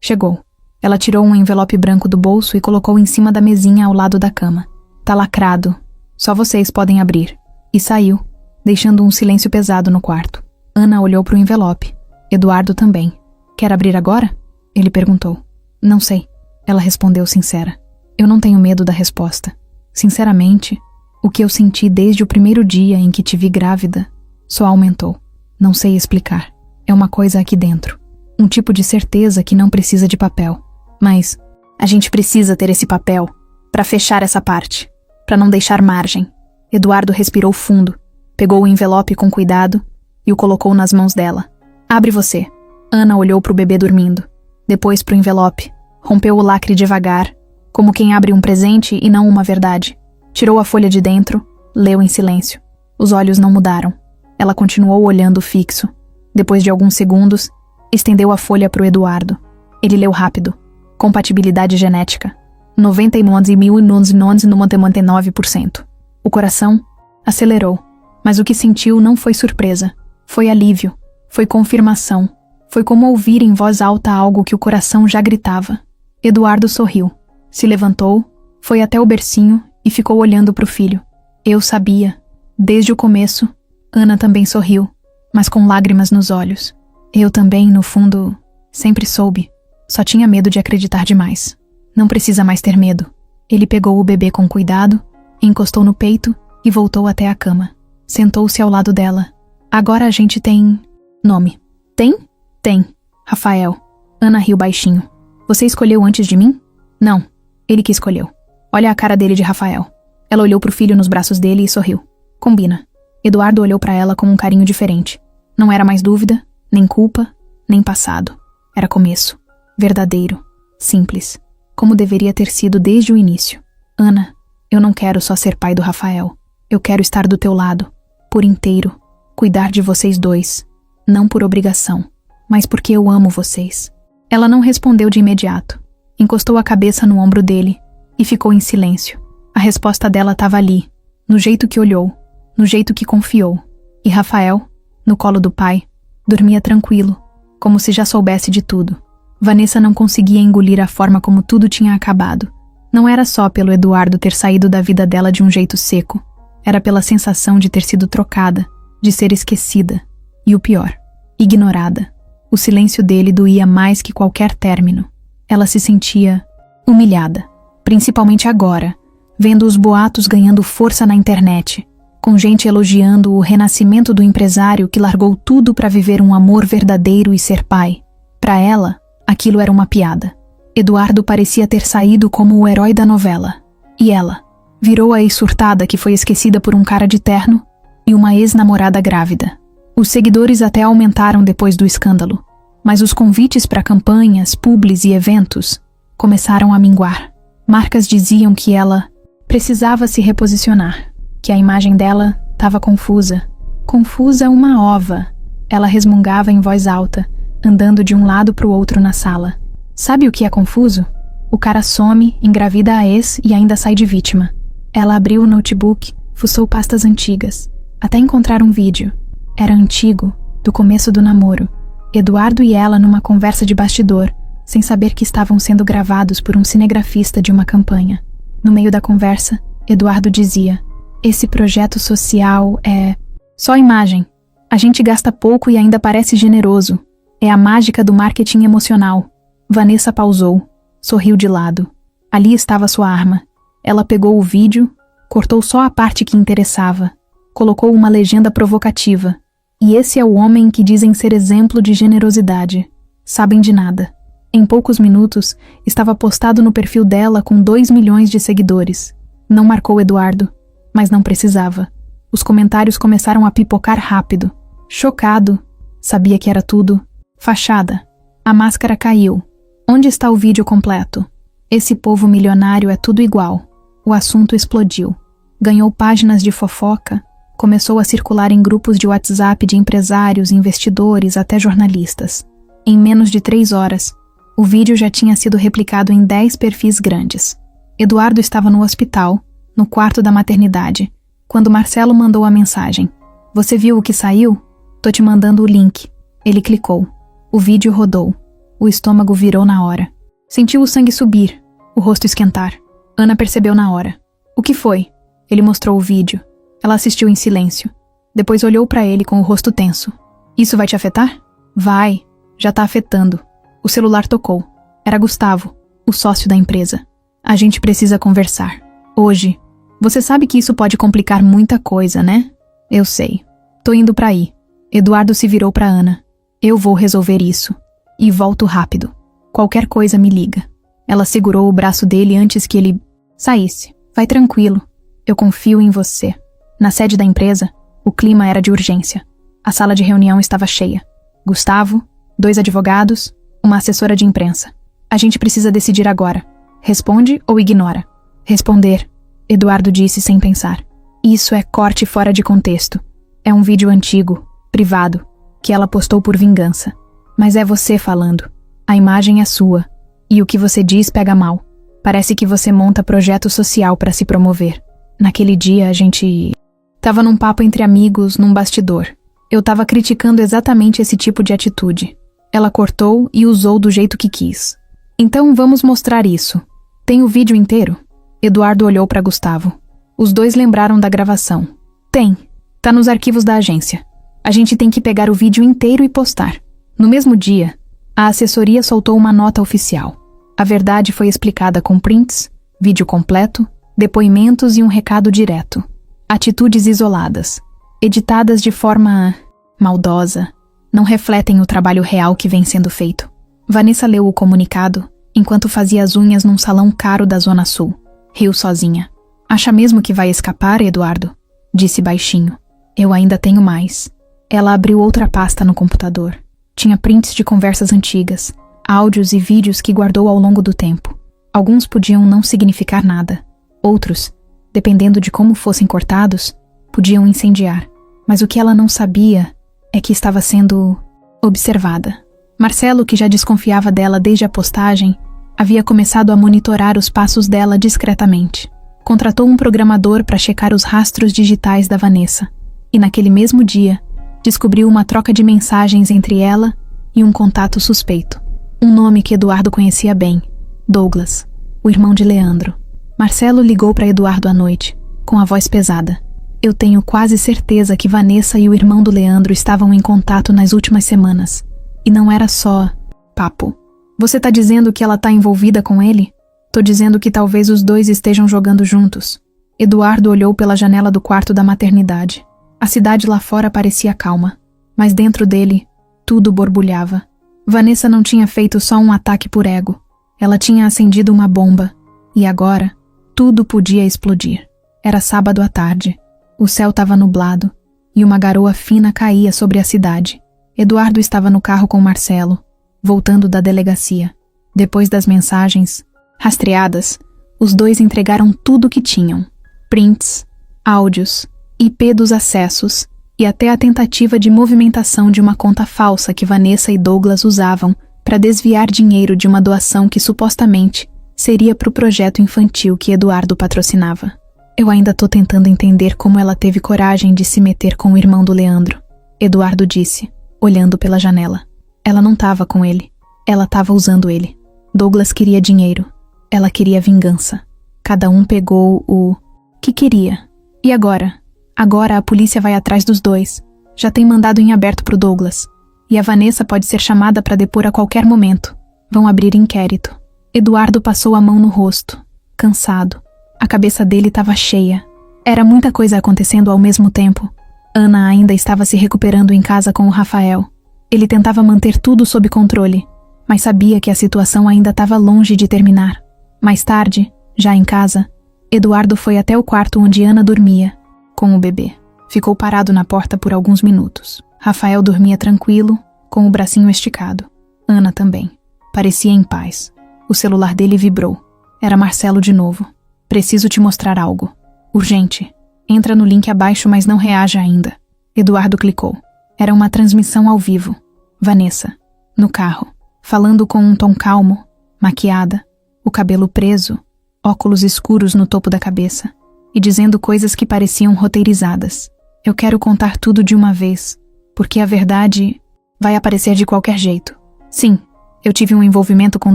Speaker 1: chegou. Ela tirou um envelope branco do bolso e colocou em cima da mesinha ao lado da cama. Tá lacrado. Só vocês podem abrir. E saiu, deixando um silêncio pesado no quarto. Ana olhou pro envelope. Eduardo também. Quer abrir agora? Ele perguntou. Não sei. Ela respondeu sincera. Eu não tenho medo da resposta. Sinceramente, o que eu senti desde o primeiro dia em que te vi grávida só aumentou. Não sei explicar. É uma coisa aqui dentro. Um tipo de certeza que não precisa de papel. Mas a gente precisa ter esse papel. Para fechar essa parte. Para não deixar margem. Eduardo respirou fundo, pegou o envelope com cuidado e o colocou nas mãos dela. Abre você. Ana olhou para o bebê dormindo. Depois para o envelope. Rompeu o lacre devagar, como quem abre um presente e não uma verdade. Tirou a folha de dentro, leu em silêncio. Os olhos não mudaram. Ela continuou olhando fixo. Depois de alguns segundos, estendeu a folha para o Eduardo. Ele leu rápido. Compatibilidade genética. 99,99%. O coração acelerou, mas o que sentiu não foi surpresa. Foi alívio. Foi confirmação. Foi como ouvir em voz alta algo que o coração já gritava. Eduardo sorriu. Se levantou, foi até o bercinho e ficou olhando para o filho. Eu sabia. Desde o começo, Ana também sorriu, mas com lágrimas nos olhos. Eu também, no fundo, sempre soube. Só tinha medo de acreditar demais. Não precisa mais ter medo. Ele pegou o bebê com cuidado, encostou no peito e voltou até a cama. Sentou-se ao lado dela. Agora a gente tem... nome. Tem? Tem. Rafael. Ana riu baixinho. Você escolheu antes de mim? Não. Ele que escolheu. Olha a cara dele de Rafael. Ela olhou pro filho nos braços dele e sorriu. Combina. Eduardo olhou pra ela com um carinho diferente. Não era mais dúvida, nem culpa, nem passado. Era começo. Verdadeiro. Simples. Como deveria ter sido desde o início. Ana, eu não quero só ser pai do Rafael. Eu quero estar do teu lado. Por inteiro. Cuidar de vocês dois. Não por obrigação, mas porque eu amo vocês. Ela não respondeu de imediato. Encostou a cabeça no ombro dele e ficou em silêncio. A resposta dela estava ali, no jeito que olhou, no jeito que confiou. E Rafael, no colo do pai, dormia tranquilo, como se já soubesse de tudo. Vanessa não conseguia engolir a forma como tudo tinha acabado. Não era só pelo Eduardo ter saído da vida dela de um jeito seco. Era pela sensação de ter sido trocada, de ser esquecida. E o pior, ignorada. O silêncio dele doía mais que qualquer término. Ela se sentia humilhada, principalmente agora, vendo os boatos ganhando força na internet, com gente elogiando o renascimento do empresário que largou tudo para viver um amor verdadeiro e ser pai. Para ela, aquilo era uma piada. Eduardo parecia ter saído como o herói da novela. E ela virou a ex-surtada que foi esquecida por um cara de terno e uma ex-namorada grávida. Os seguidores até aumentaram depois do escândalo, mas os convites para campanhas, publis e eventos começaram a minguar. Marcas diziam que ela precisava se reposicionar, que a imagem dela estava confusa. Confusa uma ova. Ela resmungava em voz alta, andando de um lado para o outro na sala. Sabe o que é confuso? O cara some, engravida a ex e ainda sai de vítima. Ela abriu o notebook, fuçou pastas antigas, até encontrar um vídeo. Era antigo, do começo do namoro. Eduardo e ela numa conversa de bastidor, sem saber que estavam sendo gravados por um cinegrafista de uma campanha. No meio da conversa, Eduardo dizia: esse projeto social é só imagem. A gente gasta pouco e ainda parece generoso. É a mágica do marketing emocional. Vanessa pausou, sorriu de lado. Ali estava sua arma. Ela pegou o vídeo, cortou só a parte que interessava, colocou uma legenda provocativa. E esse é o homem que dizem ser exemplo de generosidade. Sabem de nada. Em poucos minutos, estava postado no perfil dela com 2 milhões de seguidores. Não marcou Eduardo, mas não precisava. Os comentários começaram a pipocar rápido. Chocado. Sabia que era tudo fachada. A máscara caiu. Onde está o vídeo completo? Esse povo milionário é tudo igual. O assunto explodiu. Ganhou páginas de fofoca. Começou a circular em grupos de WhatsApp de empresários, investidores, até jornalistas. Em menos de 3 horas, o vídeo já tinha sido replicado em 10 perfis grandes. Eduardo estava no hospital, no quarto da maternidade, quando Marcelo mandou a mensagem. Você viu o que saiu? Tô te mandando o link. Ele clicou. O vídeo rodou. O estômago virou na hora. Sentiu o sangue subir, o rosto esquentar. Ana percebeu na hora. O que foi? Ele mostrou o vídeo. Ela assistiu em silêncio. Depois olhou para ele com o rosto tenso. Isso vai te afetar? Vai. Já tá afetando. O celular tocou. Era Gustavo, o sócio da empresa. A gente precisa conversar. Hoje. Você sabe que isso pode complicar muita coisa, né? Eu sei. Tô indo pra aí. Eduardo se virou pra Ana. Eu vou resolver isso. E volto rápido. Qualquer coisa me liga. Ela segurou o braço dele antes que ele Saísse. Vai tranquilo. Eu confio em você. Na sede da empresa, o clima era de urgência. A sala de reunião estava cheia. Gustavo, 2 advogados, uma assessora de imprensa. A gente precisa decidir agora. Responde ou ignora? Responder, Eduardo disse sem pensar. Isso é corte fora de contexto. É um vídeo antigo, privado, que ela postou por vingança. Mas é você falando. A imagem é sua. E o que você diz pega mal. Parece que você monta projeto social para se promover. Naquele dia a gente... Tava num papo entre amigos, num bastidor. Eu tava criticando exatamente esse tipo de atitude. Ela cortou e usou do jeito que quis. Então vamos mostrar isso. Tem o vídeo inteiro? Eduardo olhou para Gustavo. Os dois lembraram da gravação. Tem. Tá nos arquivos da agência. A gente tem que pegar o vídeo inteiro e postar. No mesmo dia, a assessoria soltou uma nota oficial. A verdade foi explicada com prints, vídeo completo, depoimentos e um recado direto. Atitudes isoladas, editadas de forma maldosa, não refletem o trabalho real que vem sendo feito. Vanessa leu o comunicado enquanto fazia as unhas num salão caro da Zona Sul. Riu sozinha. Acha mesmo que vai escapar, Eduardo? Disse baixinho. Eu ainda tenho mais. Ela abriu outra pasta no computador. Tinha prints de conversas antigas, áudios e vídeos que guardou ao longo do tempo. Alguns podiam não significar nada. Outros, dependendo de como fossem cortados, podiam incendiar. Mas o que ela não sabia é que estava sendo observada. Marcelo, que já desconfiava dela desde a postagem, havia começado a monitorar os passos dela discretamente. Contratou um programador para checar os rastros digitais da Vanessa. E naquele mesmo dia, descobriu uma troca de mensagens entre ela e um contato suspeito. Um nome que Eduardo conhecia bem, Douglas, o irmão de Leandro. Marcelo ligou para Eduardo à noite, com a voz pesada. Eu tenho quase certeza que Vanessa e o irmão do Leandro estavam em contato nas últimas semanas. E não era só papo. Você tá dizendo que ela tá envolvida com ele? Tô dizendo que talvez os dois estejam jogando juntos. Eduardo olhou pela janela do quarto da maternidade. A cidade lá fora parecia calma, mas dentro dele, tudo borbulhava. Vanessa não tinha feito só um ataque por ego. Ela tinha acendido uma bomba. E agora, tudo podia explodir. Era sábado à tarde. O céu estava nublado e uma garoa fina caía sobre a cidade. Eduardo estava no carro com Marcelo, voltando da delegacia. Depois das mensagens, rastreadas, os dois entregaram tudo o que tinham. Prints, áudios, IP dos acessos e até a tentativa de movimentação de uma conta falsa que Vanessa e Douglas usavam para desviar dinheiro de uma doação que supostamente seria para o projeto infantil que Eduardo patrocinava. Eu ainda tô tentando entender como ela teve coragem de se meter com o irmão do Leandro, Eduardo disse, olhando pela janela. Ela não estava com ele. Ela estava usando ele. Douglas queria dinheiro. Ela queria vingança. Cada um pegou o que queria. E agora? Agora a polícia vai atrás dos dois. Já tem mandado em aberto pro Douglas. E a Vanessa pode ser chamada para depor a qualquer momento. Vão abrir inquérito. Eduardo passou a mão no rosto, cansado. A cabeça dele estava cheia. Era muita coisa acontecendo ao mesmo tempo. Ana ainda estava se recuperando em casa com o Rafael. Ele tentava manter tudo sob controle, mas sabia que a situação ainda estava longe de terminar. Mais tarde, já em casa, Eduardo foi até o quarto onde Ana dormia, com o bebê. Ficou parado na porta por alguns minutos. Rafael dormia tranquilo, com o bracinho esticado. Ana também. Parecia em paz. O celular dele vibrou. Era Marcelo de novo. Preciso te mostrar algo. Urgente. Entra no link abaixo, mas não reaja ainda. Eduardo clicou. Era uma transmissão ao vivo. Vanessa, no carro, falando com um tom calmo, maquiada, o cabelo preso, óculos escuros no topo da cabeça, e dizendo coisas que pareciam roteirizadas. Eu quero contar tudo de uma vez, porque a verdade vai aparecer de qualquer jeito. Sim, eu tive um envolvimento com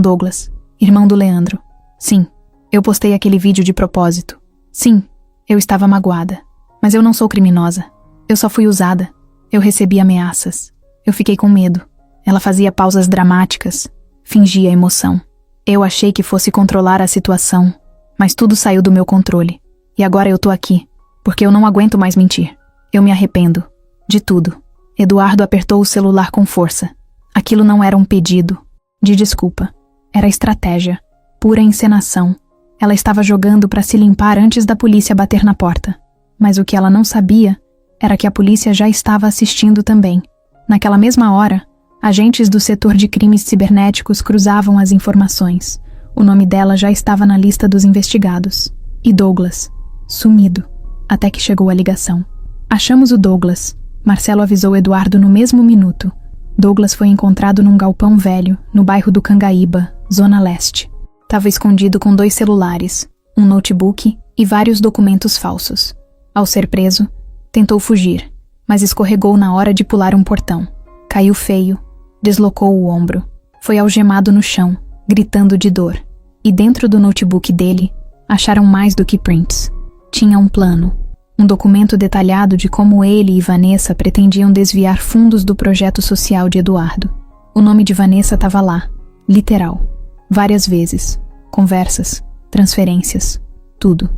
Speaker 1: Douglas, irmão do Leandro. Sim, eu postei aquele vídeo de propósito. Sim, eu estava magoada. Mas eu não sou criminosa. Eu só fui usada. Eu recebi ameaças. Eu fiquei com medo. Ela fazia pausas dramáticas, fingia emoção. Eu achei que fosse controlar a situação, mas tudo saiu do meu controle. E agora eu tô aqui, porque eu não aguento mais mentir. Eu me arrependo. De tudo. Eduardo apertou o celular com força. Aquilo não era um pedido de desculpa. Era estratégia. Pura encenação. Ela estava jogando para se limpar antes da polícia bater na porta. Mas o que ela não sabia era que a polícia já estava assistindo também. Naquela mesma hora, agentes do setor de crimes cibernéticos cruzavam as informações. O nome dela já estava na lista dos investigados. E Douglas, sumido, até que chegou a ligação. Achamos o Douglas, Marcelo avisou Eduardo no mesmo minuto. Douglas foi encontrado num galpão velho, no bairro do Cangaíba, Zona Leste. Estava escondido com 2 celulares, um notebook e vários documentos falsos. Ao ser preso, tentou fugir, mas escorregou na hora de pular um portão. Caiu feio, deslocou o ombro. Foi algemado no chão, gritando de dor. E dentro do notebook dele, acharam mais do que prints. Tinha um plano, um documento detalhado de como ele e Vanessa pretendiam desviar fundos do projeto social de Eduardo. O nome de Vanessa estava lá, literal. Várias vezes. Conversas, transferências, tudo.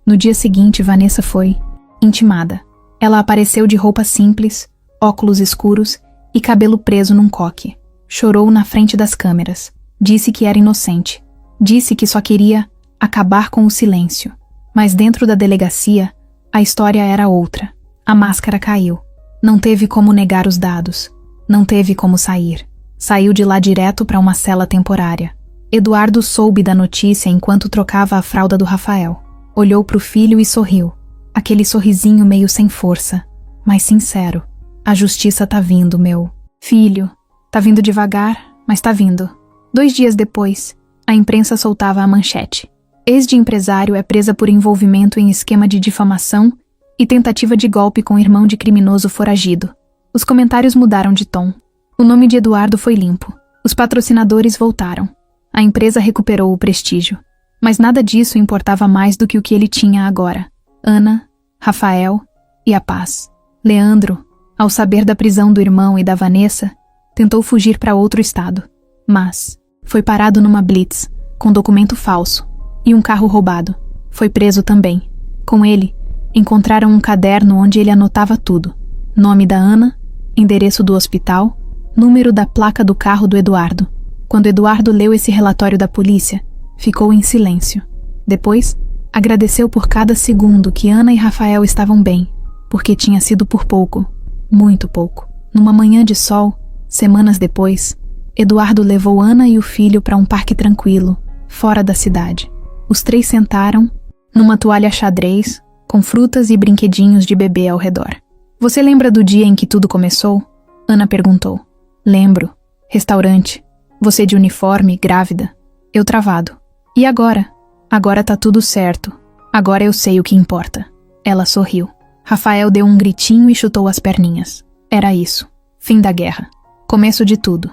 Speaker 1: No dia seguinte, Vanessa foi intimada. Ela apareceu de roupa simples, óculos escuros e cabelo preso num coque. Chorou na frente das câmeras. Disse que era inocente. Disse que só queria acabar com o silêncio. Mas dentro da delegacia, a história era outra. A máscara caiu. Não teve como negar os dados. Não teve como sair. Saiu de lá direto para uma cela temporária. Eduardo soube da notícia enquanto trocava a fralda do Rafael. Olhou para o filho e sorriu. Aquele sorrisinho meio sem força, mas sincero. A justiça tá vindo, meu filho. Tá vindo devagar, mas tá vindo. 2 dias depois, a imprensa soltava a manchete. Ex de empresário é presa por envolvimento em esquema de difamação e tentativa de golpe com irmão de criminoso foragido. Os comentários mudaram de tom. O nome de Eduardo foi limpo. Os patrocinadores voltaram. A empresa recuperou o prestígio. Mas nada disso importava mais do que o que ele tinha agora. Ana, Rafael e a paz. Leandro, ao saber da prisão do irmão e da Vanessa, tentou fugir para outro estado. Mas foi parado numa blitz, com documento falso, e um carro roubado. Foi preso também. Com ele, encontraram um caderno onde ele anotava tudo. Nome da Ana, endereço do hospital, número da placa do carro do Eduardo. Quando Eduardo leu esse relatório da polícia, ficou em silêncio. Depois, agradeceu por cada segundo que Ana e Rafael estavam bem, porque tinha sido por pouco, muito pouco. Numa manhã de sol, semanas depois, Eduardo levou Ana e o filho para um parque tranquilo, fora da cidade. Os 3 sentaram, numa toalha xadrez, com frutas e brinquedinhos de bebê ao redor. Você lembra do dia em que tudo começou? Ana perguntou. Lembro. Restaurante. Você de uniforme, grávida. Eu travado. E agora? Agora tá tudo certo. Agora eu sei o que importa. Ela sorriu. Rafael deu um gritinho e chutou as perninhas. Era isso. Fim da guerra. Começo de tudo.